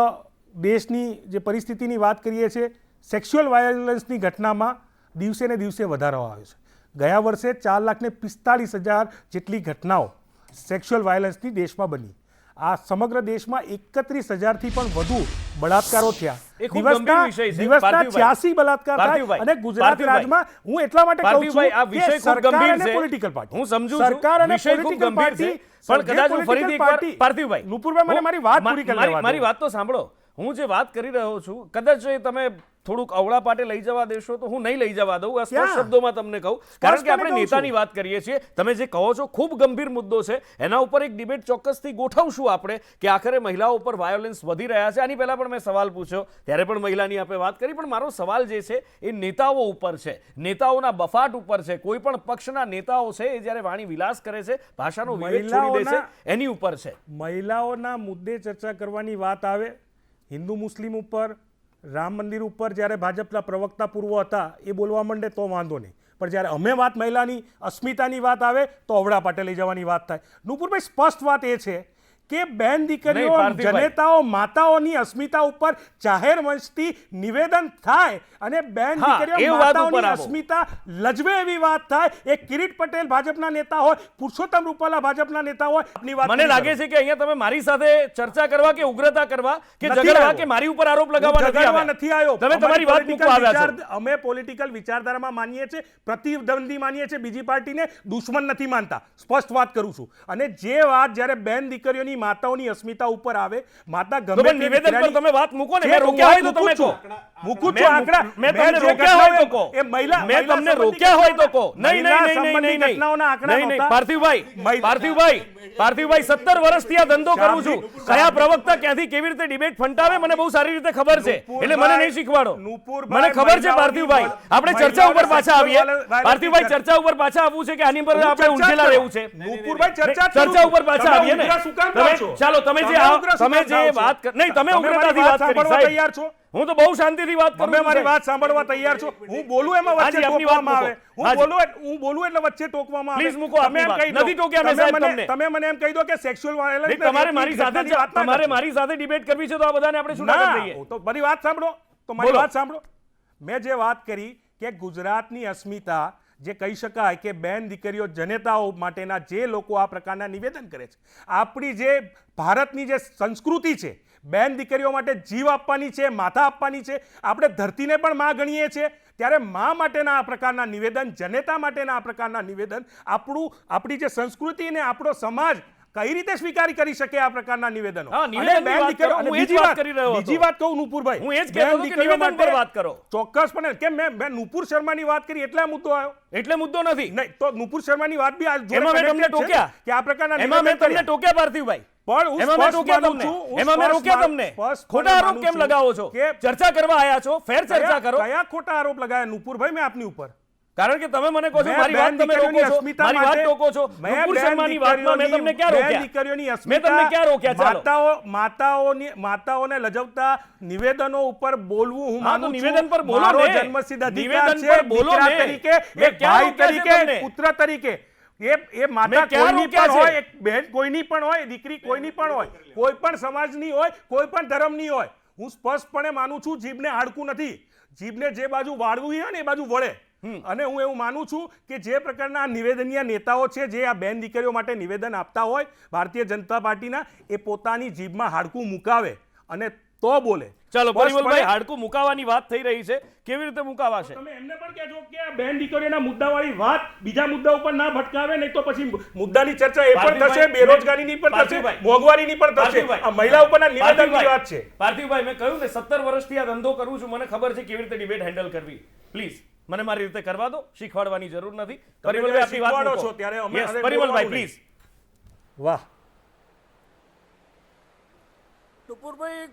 દેશની જે પરિસ્થિતિની વાત કરીએ છીએ, સેક્સ્યુઅલ વાયોલન્સની ઘટનામાં દિવસે ને દિવસે વધારો આવ્યો છે. ગયા વર્ષે 4,45,000 જેટલી ઘટનાઓ સેક્સ્યુઅલ વાયોલન્સની દેશમાં બની. આ સમગ્ર દેશમાં 31,000થી પણ વધુ બળાત્કારો થયા. દિવસના 86 બળાત્કાર થાય અને ગુજરાત રાજ્યમાં. હું એટલા માટે કહું છું કે સરકાર અને પોલિટિકલ પાર્ટી, હું સમજુ છું સરકાર અને વિષય ખૂબ પોલિટિકલ ગંભીર છે, પાર્ટી, પણ કદાચ હું ફરીથી એકવાર પાર્થિવભાઈ, નુપુરભાઈ મને મારી વાત પૂરી કરવા દો. મારી વાત તો સાંભળો. હું જે વાત કરી રહ્યો છું, કદાચ તમે થોડુંક અવળા પાટે લઈ જવા દેશો તો હું નહીં લઈ જવા દઉં. આ સ્પષ્ટ શબ્દોમાં તમને કહું, કારણ કે આપણે નેતાની વાત કરીએ છીએ. તમે જે કહો છો ખૂબ ગંભીર મુદ્દો છે, એના ઉપર એક ડિબેટ ચોક્કસથી ગોઠવશું આપણે કે આખરે મહિલાઓ ઉપર વાયોલન્સ વધી રહ્યા છે. આની પહેલા પણ મેં સવાલ પૂછ્યો, ત્યારે પણ મહિલાની આપણે વાત કરી, પણ મારો સવાલ જે છે એ નેતાઓ ઉપર છે, નેતાઓના બફાટ ઉપર છે. કોઈ પણ પક્ષના નેતાઓ છે એ જ્યારે વાણી વિલાસ કરે છે, ભાષાનો વિવેક છોડી દે છે, એની ઉપર છે. મહિલાઓના મુદ્દે ચર્ચા કરવાની વાત આવે, હિન્દુ મુસ્લિમ ઉપર, રામ મંદિર ઉપર જ્યારે ભાજપના પ્રવક્તા પૂર્વ હતા એ બોલવા માંડે તો વાંધો નહીં, પણ જ્યારે અમે વાત મહિલાની અસ્મિતાની વાત આવે તો અવળા પાટે લઈ જવાની વાત થાય. નુપુરભાઈ, સ્પષ્ટ વાત એ છે કે બેન દીકરીઓ નહીં, પાર્થિવભાઈ. જનેતાઓ માતાઓની અસ્મિતા ઉપર જાહેર મંચથી નિવેદન થાય અને બેન હા, દીકરીઓ એ વાત ઉપર માતાઓની આવો. અસ્મિતા લજવે એવી વાત થાય. એ કિરીટ પટેલ ભાજપના નેતા હોય, પુરુષોત્તમ રૂપાલા ભાજપના નેતા હોય, આપની વાત મને નહીં લાગે કરો. છે કે અહીંયા તમે મારી સાથે ચર્ચા કરવા કે ઉગ્રતા કરવા કે નથી ઝઘડવા આવ્યો. કે મારી ઉપર આરોપ લગાવવા હું નથી ઝઘડવા આવ્યા. નથી આવ્યો. તમે તમારી વાત મૂકવા આવ્યા છો. અમે પોલિટિકલ વિચારધારામાં માનીએ છીએ, પ્રતિદ્વંદી માનીએ છીએ, બીજી પાર્ટીને દુશ્મન નથી માનતા. સ્પષ્ટ વાત કરું છું. અને જે વાત જ્યારે બેન દીકરીઓની માતાઓની અસ્મિતા ઉપર આવે, માતા તો ગમે પણ તે નિવેદન પર દીકરાની- તમે વાત મૂકો ને. જે મેં રોક્યા હોય તો મૂકું તમે છું. કહો. મૂકું છું આંકડા. મેં બેન તમને જે રોક્યા હોય તો ઘટનાઓ- કહો. એ મહિલા- મેં મહિલા તમને સંબંધી રોક્યા હોય તો કહો. ઘટનાઓ- નહીં, મહિલા નહીં, નહીં, સંબંધી નહીં, નહીં. ઘટનાઓના આંકડા નહીં, નહીં. નહોતા. પાર્થિવભાઈ 17 વર્ષથી આ ધંધો કરું છું. કયા પ્રવક્તા ક્યાંથી કેવી રીતે ડિબેટ ફંટાવે મને બહુ સારી રીતે ખબર છે. એટલે મને નહીં શીખવાડો. નુપુરભાઈ, મને ખબર છે પાર્થિવભાઈ. આપણે ચર્ચા ઉપર પાછા આવીએ. મહિલાઓને પાર્થિવભાઈ, ચર્ચા ઉપર પાછા આવવું છે કે આની પર આપણે ચર્ચા ઉલઝેલા કરો. રહેવું છે? નુપુરભાઈ, ચર્ચા જ કરું ચર્ચા છું. ઉપર પાછા તમે આવીએ ને. ઉગ્ર શું કામ તમે- થાઓ છો? ચાલો તમે જે ઉગ્ર શું તમે કામ થાઓ જે છો? વાત નહીં, તમે મારી ઉગ્રતાથી વાત કરી સાંભળવા સાહેબ. તૈયાર છો? હું તો બહુ શાંતિથી વાત કરું તમે છું, મારી સાહેબ. વાત સાંભળવા તૈયાર છો? હું બોલું એમાં વચ્ચે હાજી, આપની વાત ટોકવામાં આવે. મૂકો. હાજી. હું બોલું એટલે વચ્ચે ટોકવામાં આવે. Please મૂકો તમે આપની એમ વાત. કહી દો. નથી ટોક્યા મેં સાહેબ તમને. તમે મને એમ કહી દો કે સેક્સ્યુઅલ વાયલન્સ નહીં, તમારે મારી સાથે ડિબેટ કરવી છે તો આ બધાને આપણે છૂટા કરી દઈએ. તો મારી વાત સાંભળો. તો મારી બોલો. વાત સાંભળો. મેં જે વાત કરી કે ગુજરાતની અસ્મિતા, જે કહી શકાય કે બેન દીકરીઓ જનેતાઓ માટેના જે લોકો આ પ્રકારના નિવેદન કરે છે, આપણી જે ભારતની જે સંસ્કૃતિ છે, બેન દીકરીઓ માટે જીવ આપવાની છે, માથા આપવાની છે, આપણે ધરતીને પણ માં ગણીએ છીએ, ત્યારે માં માટેના આ પ્રકારના નિવેદન, જનેતા માટેના આ પ્રકારના નિવેદન આપણી જે સંસ્કૃતિ અને આપણો સમાજ કઈ રીતે સ્વીકાર કરી શકે આ પ્રકારના નિવેદનો? હા, અને નિવેદનની બેન વાત દીકરીઓ- કરો. અને હું એ જ બીજી વાત કરી રહ્યો હતો. બીજી વાત કહું નુપુરભાઈ, હું એ જ કહેતો બેન હતો કે દીકરીઓ નિવેદન પર માટે વાત કરો. ચોક્કસપણે કેમ મેં નુપુર શર્માની વાત કરી એટલે આ મુદ્દો આવ્યો. એટલે મુદ્દો નથી. નહીં તો નુપુર શર્માની વાત બી આ જોડે એમાં મેં તમને connected છે ટોક્યા. કે આ પ્રકારના એમાં મેં નિવેદન તમને કર્યા. ટોક્યા પાર્થિવભાઈ. પણ હું એમાં મેં સ્પષ્ટ ટોક્યા માનું તમને. છું, હું એમાં મેં સ્પષ્ટ રોક્યા માનું- તમને. સ્પષ્ટપણે ખોટા આરોપ માનું કેમ છું લગાવો છો? કે ચર્ચા કરવા આયા છો, ફેર ચર્ચા કરો. કયા ખોટા આરોપ લગાયા નુપુરભાઈ મેં આપની ઉપર? કારણ કે તમે મને કહો છો મેં મારી વાત બેન તમે રોકો દીકરીઓની છો, અસ્મિતા મારી વાત માટે- ટોકો છો. મેં નુપુર બેન શર્માની વાતમાં મેં તમને ક્યાં બેન રોક્યા? દીકરીઓની મેં અસ્મિતા, તમને ક્યાં રોક્યા? ચાલો. માતાઓને લજવતા નિવેદનો ઉપર બોલવું હું હા, તો માનું છું. નિવેદન પર બોલો મારો ને. જન્મસિદ્ધ અધિકાર નિવેદન છે. પર બોલો દીકરા ને. તરીકે, મેં એક ક્યાં ભાઈ રોક્યા છે તરીકે, તમને? પુત્ર તરીકે, એ માતા મેં ક્યાં કોઈની રોક્યા પણ છે? હોય, એક બહેન કોઈની પણ હોય, દીકરી કોઈની પણ હોય, કોઈ પણ સમાજની હોય, કોઈ પણ ધર્મની હોય, હું સ્પષ્ટપણે માનું છું જીભને હાડકું નથી. જીભને જે બાજુ વાળવું હોય ને એ બાજુ વળે. અને હું એવું માનું છું કે જે પ્રકારના નિવેદનીય નેતાઓ છે, જે આ બેન દીકરીઓ માટે નિવેદન આપતા હોય ભારતીય જનતા પાર્ટીના, એ પોતાની જીભમાં હાડકું મુકાવે અને તો બોલે. ચાલો સ્પષ્ટપણે- પરિમલભાઈ, હાડકું મુકાવાની વાત થઈ રહી છે. કેવી રીતે મુકાવાશે? તમે એમને પણ કહેજો કે આ બેન દીકરીઓના મુદ્દાવાળી વાત બીજા મુદ્દા ઉપર ના ભટકાવે, નહીં તો પછી મુદ્દાની ચર્ચા એ પણ થશે, બેરોજગારીની પણ થશે, પાર્થિવભાઈ, મોંઘવારીની પણ થશે. પાર્થિવભાઈ, આ મહિલા ઉપરના નિવેદનની પાર્થિવભાઈ, વાત છે. પાર્થિવભાઈ, મેં કહ્યું ને 17 વર્ષથી આ ધંધો કરું છું, મને ખબર છે કેવી રીતે ડિબેટ હેન્ડલ કરવી. પ્લીઝ મને મારી રીતે કરવા દો, શીખવાડવાની જરૂર નથી. પરિમલભાઈ, આપની વાત શીખવાડો મૂકો. છો ત્યારે અમે Yes, હવે પરિમલભાઈ, બોલવાનું પ્લીઝ. વાહ. નુપુરભાઈ,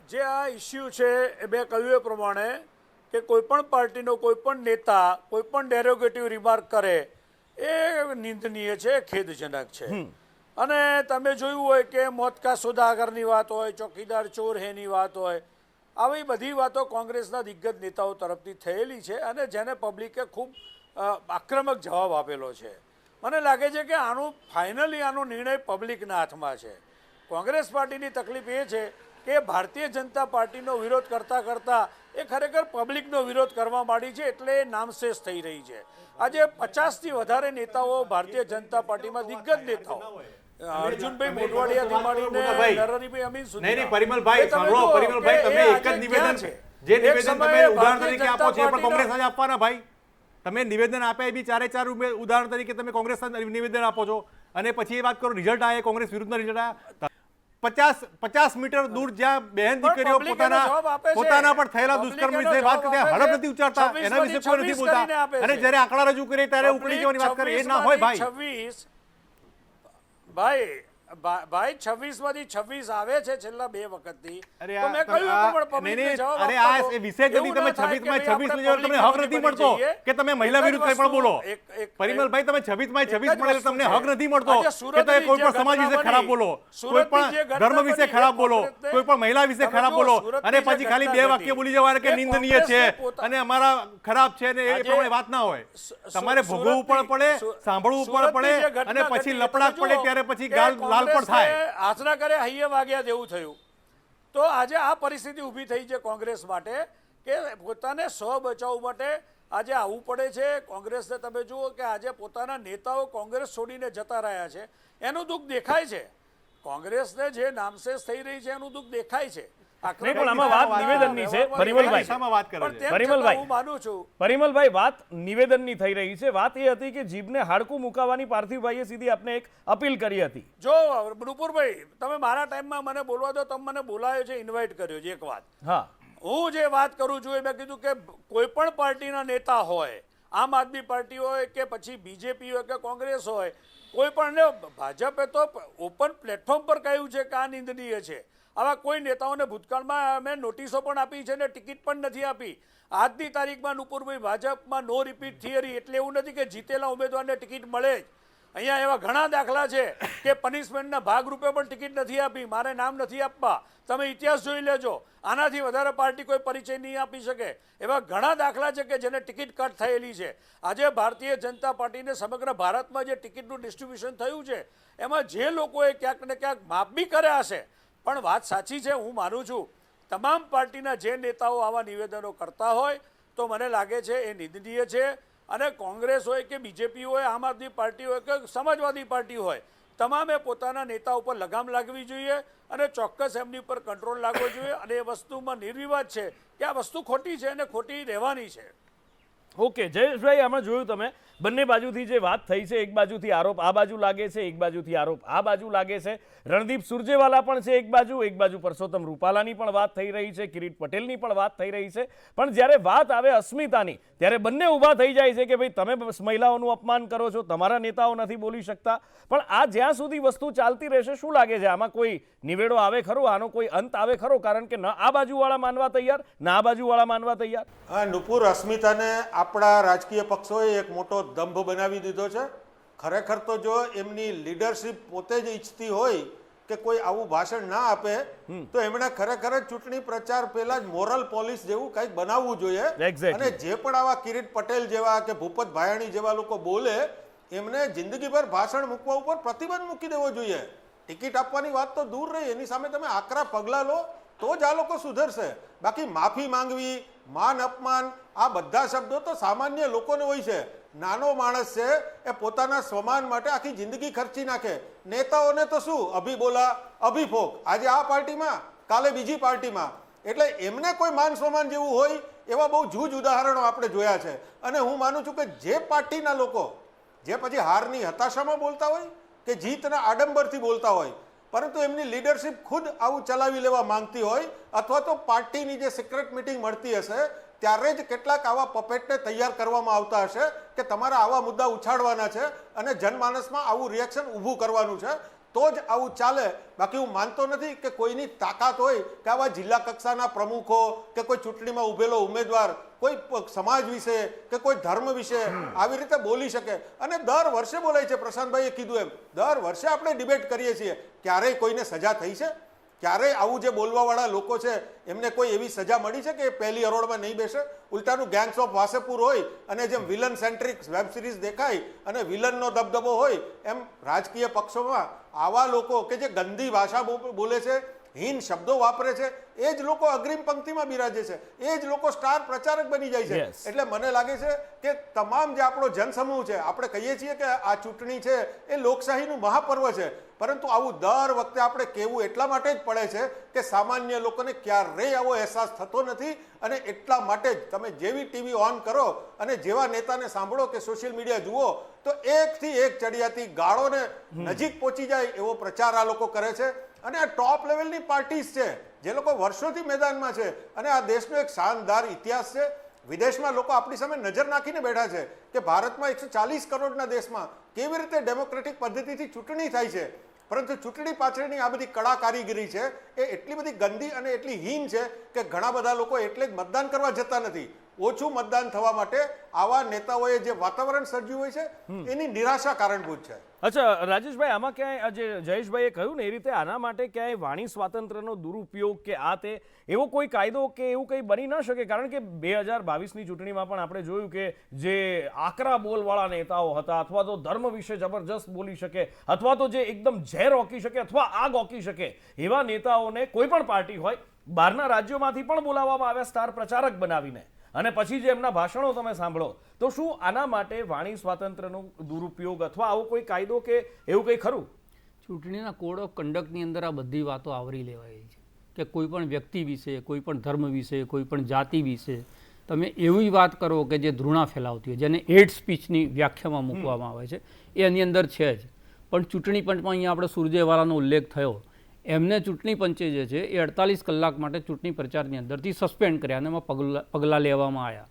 જે આ ઇસ્યુ છે એ મેં કહ્યું એ પ્રમાણે કે કોઈ પણ પાર્ટીનો કોઈ પણ નેતા કોઈ પણ ડેરોગેટિવ રિમાર્ક કરે એ નિંદનીય છે, ખેદજનક છે. અને તમે જોયું હોય કે મોત કા સોદાગરની વાત હોય, ચોકીદાર ચોર હેની વાત હોય, આવી બધી વાતો કોંગ્રેસના દિગ્ગજ નેતાઓ તરફથી થયેલી છે અને જેને પબ્લિકે ખૂબ આક્રમક જવાબ આપેલો છે. મને લાગે છે કે ફાઇનલી આનો નિર્ણય પબ્લિકના હાથમાં છે. કોંગ્રેસ પાર્ટીની તકલીફ એ છે કે ભારતીય જનતા પાર્ટીનો વિરોધ કરતાં કરતાં એ ખરેખર પબ્લિકનો વિરોધ કરવા માંડી છે, એટલે એ નામશેષ થઈ રહી છે. આજે 50થી વધારે નેતાઓ ભારતીય જનતા પાર્ટીમાં દિગ્ગજ નેતાઓ, અર્જુનભાઈ મોઢવાડિયાથી માંડીને નરહરિભાઈ અમીન સુધી, નહીં, પરિમલભાઈ, સાંભળો, પરિમલભાઈ, તમે એક જ નિવેદન, જે નિવેદન તમે ઉદાહરણ તરીકે આપો છો એ પણ કોંગ્રેસના જ આપવાના ભાઈ. તમે નિવેદન આપ્યા એ બી ચારે ઉદાહરણ તરીકે તમે કોંગ્રેસના નિવેદન આપો છો અને પછી એ વાત કરો રિઝલ્ટ આવે, કોંગ્રેસ વિરુદ્ધના રિઝલ્ટ આવ્યા. 50 મીટર દૂર જ્યાં બહેન દીકરીઓ પોતાના પર થયેલા દુષ્કર્મ વિશે વાત કરતા હડપ નથી ઉચ્ચારતા, એના વિશે કોઈ નથી બોલતા, અને જ્યારે આંકડા રજૂ કરે ત્યારે ઉકળી જવાની વાત કરે, એ ના હોય ભાઈ. ભાઈ 26 માંથી 26 આવે છે છેલ્લા 2 વખતથી. અરે તો મેં કહ્યું પણ પબ્લિકને જવાબ આપવા આ દો. એ વિષય જ નથી. એવું તમે ના થાય 26 માં કે 26 ભાઈ તમને આપણે હક નથી public મળતો બની જઈએ. કે તમે મહિલા એક જ વિરુદ્ધ કંઈ પણ વસ્તુ, બોલો. એક- પરિમલભાઈ, તમે 26 માં 26 એક જ મળે વસ્તુ તમને છે. હક નથી મળતો આજે કે સુરતની તમે કોઈ જે પણ સમાજ વિશે ઘટના ખરાબ બની, બોલો, કોઈ સુરતની જે પણ ઘટના ધર્મ વિશે બની, ખરાબ એ બોલો, કોંગ્રેસને- કોઈ પણ મહિલા વિશે તમે ખરાબ જુઓ, બોલો, સુરતની અને જે પછી ખાલી ઘટના 2 વાક્ય ઘટી, બોલી જવાના કે એ નિંદનીય છે કોંગ્રેસને અને અમારા ખરાબ છે ને એ આજે પ્રમાણે વાત ના હોય. તમારે ભોગવવું પણ પડે, સાંભળવું પણ પડે, અને પછી લપડાટ પડે ત્યારે પછી ગાલ લાલ પણ થાય. હાથના કરે હૈયે વાગ્યા જેવું થયું. તો આજે આ પરિસ્થિતિ ઊભી થઈ છે કોંગ્રેસ માટે કે પોતાને સ્વ બચાવ માટે આજે આવવું પડે છે. કોંગ્રેસને તમે જુઓ કે આજે પોતાના નેતાઓ કોંગ્રેસ છોડીને જતા રહ્યા છે, એનું દુઃખ દેખાય છે. કોંગ્રેસને જે નામશેષ થઈ રહી છે એનું દુઃખ દેખાય છે. નહીં, પણ આમાં વાત નિવેદનની છે પરિમલભાઈ. દિશામાં વાત કરે પણ છે. તેમ પરિમલભાઈ. છતાં હું માનું છું પરિમલભાઈ, વાત નિવેદનની થઈ રહી છે. વાત એ હતી કે જીભને હાડકું મુકાવવાની પાર્થિવભાઈએ સીધી આપને એક અપીલ કરી હતી. જો નુપુરભાઈ, તમે મારા ટાઈમમાં મને બોલવા દો. તમે મને બોલાયો છે, ઇન્વાઇટ કર્યો છે. એક વાત હા, હું જે વાત કરું છું એ મેં કીધું કે કોઈ પણ પાર્ટીના નેતા હોય, આમ આદમી પાર્ટી હોય કે પછી બીજેપી હોય કે કોંગ્રેસ હોય, કોઈ પણ ભાજપે તો ઓપન પ્લેટફોર્મ પર કહ્યું છે કે આ નિંદનીય છે. આવા કોઈ નેતાઓને ભૂતકાળમાં અમે નોટિસો પણ આપી છે ને ટિકિટ પણ નથી આપી. આજની તારીખમાં નુપુરભાઈ ભાજપમાં નો રિપીટ થિયરી એટલે એવું નથી કે જીતેલા ઉમેદવારને ટિકિટ મળે જ. અહીંયા એવા ઘણા દાખલા છે કે પનિશમેન્ટના ભાગરૂપે પણ ટિકિટ નથી આપી. મારે નામ નથી આપવા, તમે ઇતિહાસ જોઈ લેજો. આનાથી વધારે પાર્ટી કોઈ પરિચય નહીં આપી શકે. એવા ઘણા દાખલા છે કે જેને ટિકિટ કટ થયેલી છે. આજે ભારતીય જનતા પાર્ટીને સમગ્ર ભારતમાં જે ટિકિટનું ડિસ્ટ્રીબ્યુશન થયું છે એમાં જે લોકોએ ક્યાંક ને ક્યાંક માફ બી કર્યા હશે, પણ વાત સાચી છે. હું માનું છું તમામ પાર્ટીના જે નેતાઓ આવા નિવેદનો કરતા હોય તો મને લાગે છે એ નિંદનીય છે. અને કોંગ્રેસ હોય કે બીજેપી હોય, આમ આદમી પાર્ટી હોય કે સમાજવાદી પાર્ટી હોય, તમામે પોતાના નેતા ઉપર લગામ લાગવી જોઈએ અને ચોક્કસ એમની ઉપર કંટ્રોલ લાગવો જોઈએ. અને એ વસ્તુમાં નિર્વિવાદ છે કે આ વસ્તુ ખોટી છે અને ખોટી રહેવાની છે. ઓકે જયેશભાઈ, આમાં જોયું તમે બંને બાજુથી જે વાત થઈ છે, એક બાજુથી આરોપ આ બાજુ લાગે છે, એક બાજુથી આરોપ આ બાજુ લાગે છે. રણદીપ સુરજેવાલા પણ છે એક બાજુ પરસોત્તમ રૂપાલાની પણ વાત થઈ રહી છે, કિરીટ પટેલની પણ વાત થઈ રહી છે. પણ જ્યારે વાત આવે અસ્મિતાની ત્યારે બંને ઊભા થઈ જાય છે કે ભાઈ તમે મહિલાઓનું અપમાન કરો છો, તમારા નેતાઓ નથી બોલી શકતા. પણ આ જ્યાં સુધી વસ્તુ ચાલતી રહેશે, શું લાગે છે આમાં કોઈ નિવેડો આવે ખરો, આનો કોઈ અંત આવે ખરો? કારણ કે ન આ બાજુવાળા માનવા તૈયાર, ના આ બાજુવાળા માનવા તૈયાર. હા, નુપુર, અસ્મિતાને આપણા રાજકીય પક્ષોએ એક મોટો દંભ બનાવી દીધો છે. ખરેખર તો જો એમની લીડરશિપ પોતે જ ઈચ્છતી હોય કે કોઈ આવું ભાષણ ના આપે તો એમણે ખરેખર જ ચૂંટણી પ્રચાર પહેલા જ મોરલ પોલિસ જેવું કંઈક બનાવવું જોઈએ. Exactly. અને જે પણ આવા કિરીટ પટેલ જેવા કે ભૂપત ભાયાણી જેવા લોકો બોલે એમને જિંદગીભર ભાષણ મૂકવા ઉપર પ્રતિબંધ મૂકી દેવો જોઈએ. ટિકિટ આપવાની વાત તો દૂર રહી, એની સામે તમે આકરા પગલાં લો તો જ આ લોકો સુધરશે. બાકી માફી માંગવી, માન અપમાન, આ બધા શબ્દો તો સામાન્ય લોકોને હોય છે. નાનો માણસ છે એ પોતાના સ્વમાન માટે આખી જિંદગી ખર્ચી નાખે. નેતાઓને તો શું, અભી બોલા અભી ફોક, આજે આ પાર્ટીમાં કાલે બીજી પાર્ટીમાં. એટલે એમને કોઈ માન સ્વમાન જેવું હોય એવા બહુ જૂજ ઉદાહરણો આપણે જોયા છે. અને હું માનું છું કે જે પાર્ટીના લોકો જે પછી હારની હતાશામાં બોલતા હોય કે જીતના આડંબરથી બોલતા હોય, પરંતુ એમની લીડરશિપ ખુદ આવું ચલાવી લેવા માંગતી હોય અથવા તો પાર્ટીની જે સિક્રેટ મિટિંગ મળતી હશે ત્યારે જ કેટલાક આવા પપેટને તૈયાર કરવામાં આવતા હશે કે તમારા આવા મુદ્દા ઉછાળવાના છે અને જનમાનસમાં આવું રિએક્શન ઊભું કરવાનું છે, તો જ આવું ચાલે. બાકી હું માનતો નથી કે કોઈની તાકાત હોય કે આવા જિલ્લા કક્ષાના પ્રમુખો કે કોઈ ચૂંટણીમાં ઉભેલો ઉમેદવાર કોઈ સમાજ વિશે કે કોઈ ધર્મ વિશે આવી રીતે બોલી શકે. અને દર વર્ષે બોલાય છે. પ્રશાંતભાઈએ કીધું એમ દર વર્ષે આપણે ડિબેટ કરીએ છીએ. ક્યારેય કોઈને સજા થઈ છે? ક્યારેય આવું જે બોલવાવાળા લોકો છે એમને કોઈ એવી સજા મળી છે કે પહેલી હરોળમાં નહીં બેસે? ઉલટાનું ગેંગ્સ ઓફ વાસેપુર હોય અને જેમ વિલન સેન્ટ્રિક વેબ સિરીઝ દેખાય અને વિલનનો દબદબો હોય એમ રાજકીય પક્ષોમાં આવા લોકો કે જે ગંદી ભાષા બોલે છે, હીન શબ્દો વાપરે છે, એ જ લોકો અગ્રિમ પંક્તિમાં બિરાજે છે, એ જ લોકો સ્ટાર પ્રચારક બની જાય છે. Yes. એટલે મને લાગે છે કે તમામ જે આપણો જનસમૂહ છે, આપણે કહીએ છીએ કે આ ચૂંટણી છે એ લોકશાહીનું મહાપર્વ છે, પરંતુ આવું દર વખતે આપણે કહેવું એટલા માટે જ પડે છે કે સામાન્ય લોકોને ક્યારેય આવો અહેસાસ થતો નથી. અને એટલા માટે જ તમે જેવી ટીવી ઓન કરો અને જેવા નેતાને સાંભળો કે સોશિયલ મીડિયા જુઓ તો એકથી એક ચડિયાતી ગાળોને નજીક પહોંચી જાય એવો પ્રચાર આ લોકો કરે છે. અને આ ટોપ લેવલની પાર્ટીઝ છે જે લોકો વર્ષોથી મેદાનમાં છે અને આ દેશનો એક શાનદાર ઇતિહાસ છે. વિદેશમાં લોકો આપણી સામે નજર નાખીને બેઠા છે કે ભારતમાં 140 કરોડના દેશમાં કેવી રીતે ડેમોક્રેટિક પદ્ધતિથી ચૂંટણી થાય છે, પરંતુ ચૂંટણી પાછળની આ બધી કળા કારીગરી છે એ એટલી બધી ગંદી અને એટલી હીન છે કે ઘણા બધા લોકો એટલે જ મતદાન કરવા જતા નથી. ઓછું મતદાન થવા માટે આવા નેતાઓએ જે વાતાવરણ સર્જ્યું હોય છે એની નિરાશા કારણભૂત છે. અચ્છા રાજેશભાઈ, આમાં ક્યાંય જે જયેશભાઈએ કહ્યું ને એ રીતે આના માટે ક્યાંય વાણી સ્વાતંત્ર્યનો દુરુપયોગ કે આ તે એવો કોઈ કાયદો કે એવું કંઈ બની ન શકે? કારણ કે 2022ની ચૂંટણીમાં પણ આપણે જોયું કે જે આકરા બોલવાળા નેતાઓ હતા, અથવા તો ધર્મ વિશે જબરજસ્ત બોલી શકે, અથવા તો જે એકદમ ઝેર ઓકી શકે અથવા આગ ઓકી શકે, એવા નેતાઓને કોઈ પણ પાર્ટી હોય બહારના રાજ્યોમાંથી પણ બોલાવવામાં આવ્યા સ્ટાર પ્રચારક બનાવીને, અને પછી જે એમના ભાષણો તમે સાંભળો. તો શું આના માટે વાણી સ્વાતંત્ર્યનો દુરુપયોગ અથવા આવો કોઈ કાયદો કે એવું કંઈ ખરું? ચૂંટણીના કોડ ઓફ કન્ડક્ટની અંદર આ બધી વાતો આવરી લેવાઈ છે કે કોઈ પણ વ્યક્તિ વિશે, કોઈ પણ ધર્મ વિશે, કોઈ પણ જાતિ વિશે તમે એવી વાત કરો કે જે ધૃણા ફેલાવતી હોય, જેને હેટ સ્પીચની વ્યાખ્યામાં મૂકવામાં આવે છે, એ એની અંદર છે જ. પણ ચૂંટણી પંચમાં અહીંયા આપણે સુરજેવાલાનો ઉલ્લેખ થયો, એમને ચૂંટણી પંચે જે છે એ 48 કલાક માટે ચૂંટણી પ્રચારની અંદરથી સસ્પેન્ડ કર્યા અને એમાં પગલાં લેવામાં આવ્યા.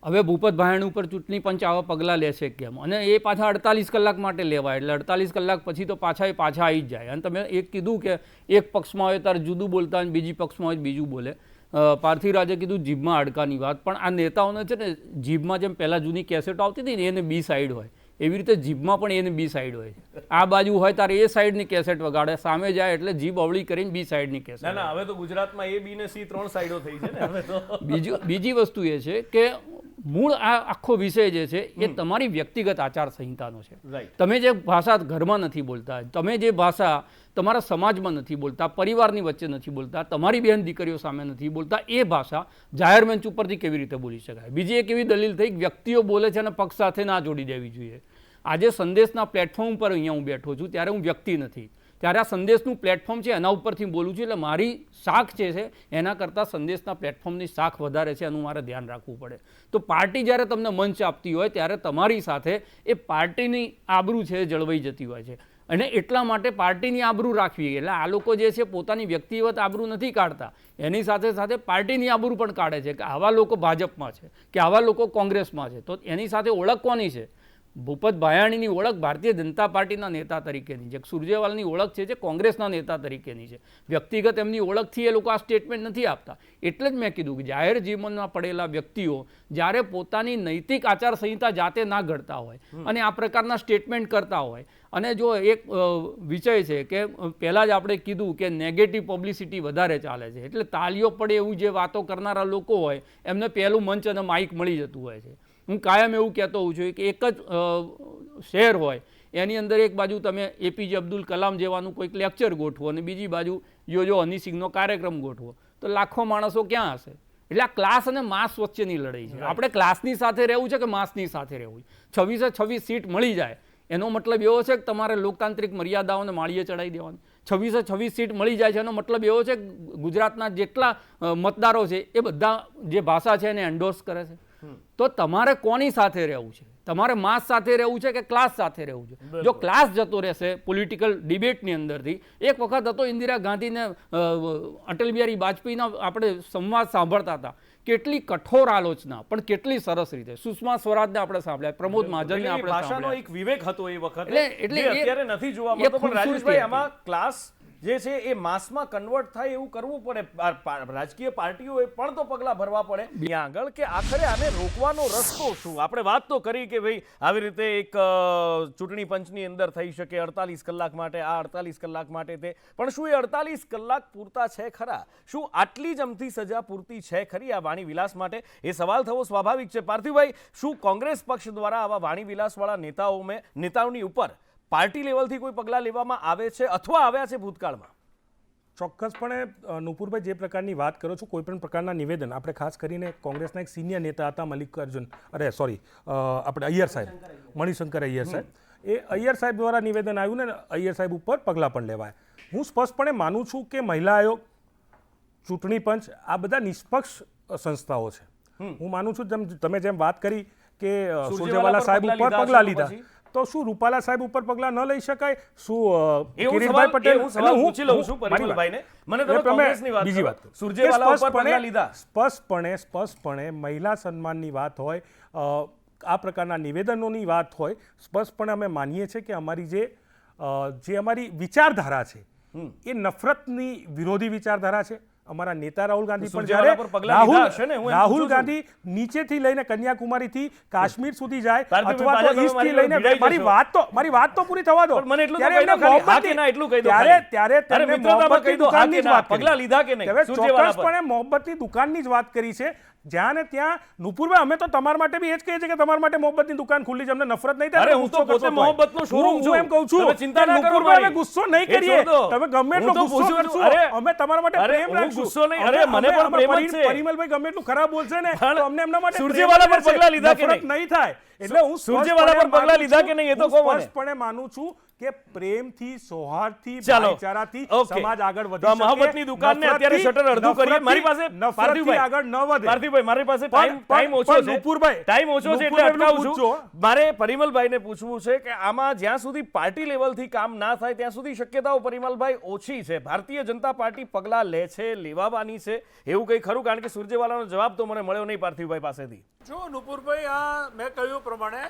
હવે ભૂપત ભાયણ ઉપર ચૂંટણી પંચ આવા પગલાં લેશે કેમ? અને એ પાછા 48 કલાક માટે લેવાય, એટલે 48 કલાક પછી તો પાછા આવી જ જાય. અને તમે એક કીધું કે એક પક્ષમાં હોય ત્યારે જુદું બોલતા અને બીજી પક્ષમાં હોય બીજું બોલે. પાર્થિવરાજે કીધું જીભમાં હાડકાની વાત, પણ આ નેતાઓને છે ને જીભમાં જેમ પહેલાં જૂની કેસેટો આવતી હતી ને એને બી સાઈડ હોય, એવી રીતે જીભમાં પણ એને બી સાઈડ હોય છે. આ બાજુ હોય ત્યારે એ સાઈડની કેસેટ વગાડે, સામે જાય એટલે જીભ અવળી કરીને બી સાઈડની કેસેટ. ના, હવે તો ગુજરાતમાં એ બી ને સી 3 સાઈડો થઈ છે ને હવે તો. બીજી વસ્તુ એ છે કે મૂળ આ આખો વિષય જે છે એ તમારી વ્યક્તિગત આચાર સંહિતાનો છે. તમે જે ભાષા ઘરમાં નથી બોલતા, તમે જે ભાષા તમારા સમાજમાં નથી બોલતા, પરિવારની વચ્ચે નથી બોલતા, તમારી બહેન દીકરીઓ સામે નથી બોલતા, એ ભાષા જાહેર મંચ ઉપરથી કેવી રીતે બોલી શકાય? બીજી એક એવી દલીલ થઈ વ્યક્તિઓ બોલે છે અને પક્ષ સાથે ના જોડી દેવી જોઈએ. આજે સંદેશના પ્લેટફોર્મ પર અહીંયા હું બેઠો છું ત્યારે હું વ્યક્તિ નથી, ત્યારે આ સંદેશનું પ્લેટફોર્મ છે એના ઉપરથી બોલું છું, એટલે મારી શાખ છે એના કરતાં સંદેશના પ્લેટફોર્મની શાખ વધારે છે, એનું મારે ધ્યાન રાખવું પડે. તો પાર્ટી જ્યારે તમને મંચ આપતી હોય ત્યારે તમારી સાથે એ પાર્ટીની આબરૂ છે એ જળવાઈ જતી હોય છે, અને એટલા માટે પાર્ટીની આબરૂ રાખવી. એટલે આ લોકો જે છે પોતાની વ્યક્તિગત આબરૂ નથી કાઢતા, એની સાથે સાથે પાર્ટીની આબરૂ પણ કાઢે છે કે આવા લોકો ભાજપમાં છે કે આવા લોકો કોંગ્રેસમાં છે. તો એની સાથે ઓળખ કોની છે? ભૂપત ભાયાણીની ઓળખ ભારતીય જનતા પાર્ટીના નેતા તરીકેની છે, સુરજેવાલાની ઓળખ છે જે કોંગ્રેસના નેતા તરીકેની છે. વ્યક્તિગત એમની ઓળખથી એ લોકો આ સ્ટેટમેન્ટ નથી આપતા. એટલે જ મેં કીધું કે જાહેર જીવનમાં પડેલા વ્યક્તિઓ જ્યારે પોતાની નૈતિક આચારસંહિતા જાતે ના ઘડતા હોય અને આ પ્રકારના સ્ટેટમેન્ટ કરતા હોય, અને જો એક વિષય છે કે પહેલાં જ આપણે કીધું કે નેગેટિવ પબ્લિસિટી વધારે ચાલે છે, એટલે તાલીઓ પડે એવું જે વાતો કરનારા લોકો હોય એમને પહેલું મંચ અને માઇક મળી જતું હોય છે. હું કાયમ એવું કહેતો હોઉં છું કે એક જ શહેર હોય એની અંદર એક બાજુ તમે એપીજે અબ્દુલ કલામ જેવાનું કોઈક લેક્ચર ગોઠવો અને બીજી બાજુ યોજો હની સિંહનો કાર્યક્રમ ગોઠવો, તો લાખો માણસો ક્યાં હશે? એટલે આ ક્લાસ અને માસ વચ્ચેની લડાઈ છે. આપણે ક્લાસની સાથે રહેવું છે કે માસની સાથે રહેવું? 26 સીટ મળી જાય એનો મતલબ એવો છે કે તમારે લોકતાંત્રિક મર્યાદાઓને માળીએ ચડાવી દેવાની. 26 સીટ મળી જાય છે એનો મતલબ એવો છે કે ગુજરાતના જેટલા મતદારો છે એ બધા જે ભાષા છે એને એન્ડોર્સ કરે છે. તો તમારે કોની સાથે રહેવું છે? તમારે માસ સાથે રહેવું છે કે ક્લાસ સાથે રહેવું છે? જો ક્લાસ જતો રહેશે પોલિટિકલ ડિબેટની અંદરથી, એક વખત હતો ઇન્દિરા ગાંધીને અટલ બિહારી વાજપેયીના આપણે સંવાદ સાંભળતા હતા, કેટલી કઠોર આલોચના પણ કેટલી સરસ રીતે. સુષ્મા સ્વરાજને આપણે સાંભળ્યા, પ્રમોદ મહાજનને આપણે ભાષાનો સાંભળ્યા. એક વિવેક હતો એ વખતે, એટલે જે અત્યારે નથી જોવા મળતો. પણ રાજેશભાઈ, આમાં હતી. ક્લાસ જે છે એ માસમાં કન્વર્ટ થાય એવું કરવું પડે. રાજકીય પાર્ટીઓએ પણ તો પગલાં ભરવા પડે ત્યાં આગળ કે આખરે આને રોકવાનો રસ્તો શું? આપણે વાત તો કરી કે ભાઈ આવી રીતે એક ચૂંટણી પંચની અંદર થઈ શકે 48 કલાક માટે આ, 48 કલાક માટે તે, પણ શું એ 48 કલાક પૂરતા છે ખરા? શું આટલી જ અમથી સજા પૂરતી છે ખરી આ વાણી વિલાસ માટે? એ સવાલ થવો સ્વાભાવિક છે. પાર્થિવભાઈ, શું કોંગ્રેસ પક્ષ દ્વારા આવા વાણી વિલાસવાળા નેતાઓની ઉપર પાર્ટી લેવલથી કોઈ પગલાં લેવામાં આવે છે અથવા આવ્યા છે ભૂતકાળમાં? ચોક્કસપણે નુપુરભાઈ જે પ્રકારની વાત કરો છો, કોઈ પણ પ્રકારના નિવેદન, આપણે ખાસ કરીને કોંગ્રેસના એક સિનિયર નેતા હતા આપણે અય્યર સાહેબ, મણિશંકર અય્યર સાહેબ, એ અય્યર સાહેબ દ્વારા નિવેદન આવ્યું ને અય્યર સાહેબ ઉપર પગલાં પણ લેવાય. હું સ્પષ્ટપણે માનું છું કે મહિલા આયોગ, ચૂંટણી પંચ આ બધા નિષ્પક્ષ સંસ્થાઓ છે. હું માનું છું તમે જેમ વાત કરી કે સુરજેવાલા સાહેબ ઉપર પગલાં લીધા, તો શું રૂપાલા સાહેબ ઉપર પગલાં ન લઈ શકાય? શું કિરીટભાઈ પટેલ? હું પૂછી લઉં છું પરિમલભાઈને, મને તમે કોંગ્રેસની વાત બીજી વાત સુરજેવાલા ઉપર પગલાં લીધા. સ્પષ્ટપણે મહિલા સન્માનની વાત હોય, આ પ્રકારના નિવેદનોની વાત હોય, સ્પષ્ટપણે અમે માનીએ છીએ કે અમારી જે અમારી વિચારધારા છે એ નફરતની વિરોધી વિચારધારા છે. અમારા નેતા રાહુલ ગાંધી પણ સુરજેવાલા પર પગલાં લીધા હશે ને? હું એમ રાહુલ પૂછું છું. ગાંધી નીચેથી લઈને કન્યાકુમારીથી કાશ્મીર સુધી જાય કાર્તિકભાઈ, અથવા તો પાછા તમે ઈસ્ટથી લઈને ભીડાઈ મારી વાત તો પૂરી થવા દો. પણ મને એટલું તો ત્યારે કહી દો એમને ખાલી, હા કે મોહબ્બતની- ના એટલું કહી દો ત્યારે ખાલી. ત્યારે અરે તેમને મિત્રતામાં કહી મોહબ્બતની દો, હા કે દુકાનની જ ના, વાત કરી. પગલાં લીધા કે નહીં? હવે સુરજેવાલા પર. ચોક્કસપણે મોહબ્બતની દુકાનની જ વાત કરી છે. જ્યાં ને ત્યાં નુપુરભાઈ, અમે તો તમારા માટે બી એ જ કહીએ છીએ કે તમારા માટે મોહબ્બતની દુકાન ખુલ્લી છે, અમને નફરત નહીં થાય. અરે તમે હું તો ગુસ્સો કરશો પોતે તોય. મોહબ્બતનો showroom હું છું. એમ કહું છું તમે ચિંતા કે ના કરો નુપુરભાઈ, મારી. અમે ગુસ્સો નહીં એ કરીએ. છોડ દો. તમે ગમે હું એટલો તો ગુસ્સો પૂછું છું. કરશો, અરે, અમે તમારા માટે અરે, પ્રેમ હું રાખશું. ગુસ્સો નહીં. અમે- અરે, મને અમે- પણ અમે પ્રેમ જ છે. પરિમલભાઈ ગમે એટલું ખરાબ બોલશે ને પણ તો અમને એમના માટે સુરજેવાલા પર પ્રેમ પગલાં રહેશે. લીધા કે નફરત નહીં થાય. એટલે હું સુરજેવાલા પર સ્પષ્ટપણે પગલાં લીધા માનું કે નહીં? એ તો છું, કહો મને. સ્પષ્ટપણે માનું છું કે પ્રેમથી, સૌહાર્દથી, ચાલો. ભાઈચારાથી ઓકે. સમાજ આગળ વધી તો આ શકે. મોહબ્બતની દુકાનને અત્યારે શટર અડધું કરીએ. મારી પાસે નફરતથી પાર્થિવભાઈ, આગળ ન વધે. પાર્થિવભાઈ, મારી પાસે પણ- ટાઈમ ઓછો પણ છે. નુપુરભાઈ, ટાઈમ ઓછો છે એટલે નુપુરભાઈ અટકાવું છું. પૂછજો. મારે પરિમલભાઈને પૂછવું છે કે આમાં જ્યાં સુધી પાર્ટી લેવલથી કામ ના થાય ત્યાં સુધી શક્યતાઓ પરિમલભાઈ ઓછી છે. ભારતીય જનતા પાર્ટી પગલાં લે છે, લેવાવાની છે, એવું કંઈ ખરું? કારણ કે સુરજેવાલાનો જવાબ તો મને મળ્યો નહીં પાર્થિવભાઈ પાસેથી. જો નુપુરભાઈ, આ મેં કહ્યું પ્રમાણે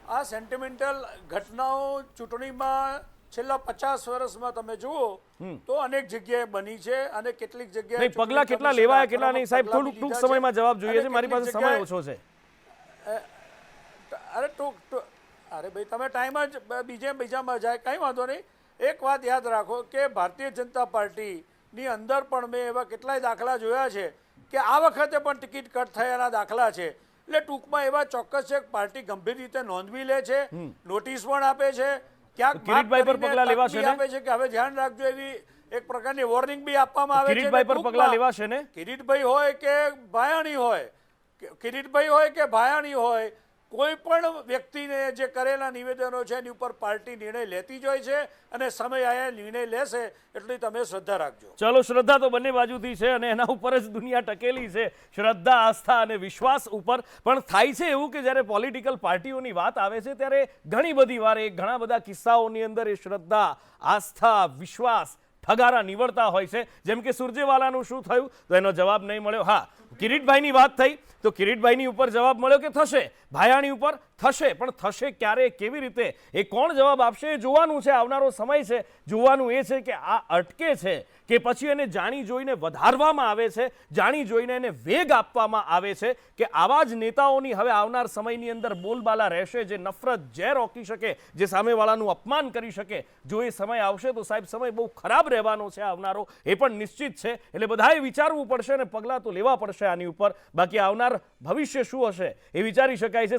આ સેન્ટિમેન્ટલ ઘટનાઓ ચૂંટણીમાં છેલ્લા 50 વર્ષમાં તમે જુઓ તો અનેક જગ્યાએ બની છે અને કેટલીક જગ્યાએ નહીં, પગલાં કેટલા લેવાયા કેટલા નહીં સાહેબ, થોડુંક ટૂંક સમયમાં જવાબ જોઈએ છે. મારી પાસે સમય ઓછો છે. અરે અરે ભાઈ, તમે ટાઈમ જ બીજામાં જાય, કંઈ વાંધો નહીં. એક વાત યાદ રાખો કે ભારતીય જનતા પાર્ટીની અંદર પણ મેં એવા કેટલાય દાખલા જોયા છે કે આ વખતે પણ ટિકિટ કટ થયાના દાખલા છે. એટલે ટૂંકમાં એવા ચોક્કસ છે કે પાર્ટી ગંભીર રીતે નોંધવી લે છે, નોટિસ પણ આપે છે, ક્યાંક કિરીટભાઈ પર કરીને પગલાં તક લેવાશે બી ને? આપે છે કે હવે ધ્યાન રાખજો, એવી એક પ્રકારની વોર્નિંગ બી આપવામાં આવે છે. કિરીટભાઈ પર ટૂંકમાં પગલાં લેવાશે ને? કિરીટભાઈ હોય કે ભાયાણી હોય, કિરીટભાઈ હોય કે ભાયાણી હોય, કોઈ પણ વ્યક્તિને જે કરેલા નિવેદનો છે એની ઉપર પાર્ટી નિર્ણય લેતી જ હોય છે અને સમય આયા નિર્ણય લેશે એટલી તમે શ્રદ્ધા રાખજો. ચલો, શ્રદ્ધા તો બંને બાજુથી છે અને એના ઉપર જ દુનિયા ટકેલી છે. શ્રદ્ધા, આસ્થા અને વિશ્વાસ ઉપર પણ થાય છે એવું કે જ્યારે પોલિટિકલ પાર્ટીઓની વાત આવે છે ત્યારે ઘણી બધી વાર ઘણા બધા કિસ્સાઓની અંદર એ શ્રદ્ધા, આસ્થા, વિશ્વાસ ઠગારા નીવડતા હોય છે. જેમ કે સુરજેવાલાનું શું થયું તો એનો જવાબ નહીં મળ્યો. હા, કિરીટભાઈની વાત થઈ તો કિરીટભાઈની ઉપર જવાબ મળ્યો કે થશે. ભાયાણી ઉપર થશે, પણ થશે ક્યારે, કેવી રીતે, એ કોણ જવાબ આપશે એ જોવાનું છે. આવનારો સમય છે. જોવાનું એ છે કે આ અટકે છે કે પછી એને જાણી જોઈને વધારવામાં આવે છે, જાણી જોઈને એને વેગ આપવામાં આવે છે કે આવા જ નેતાઓની હવે આવનાર સમયની અંદર બોલબાલા રહેશે, જે નફરત ઝેર રોકી શકે, જે સામેવાળાનું અપમાન કરી શકે. જો એ સમય આવશે તો સાહેબ સમય બહુ ખરાબ રહેવાનો છે આવનારો, એ પણ નિશ્ચિત છે. એટલે બધાએ વિચારવું પડશે અને પગલાં તો લેવા પડશે આની ઉપર. બાકી આવનાર ભવિષ્ય શું હશે એ વિચારી શકાય છે.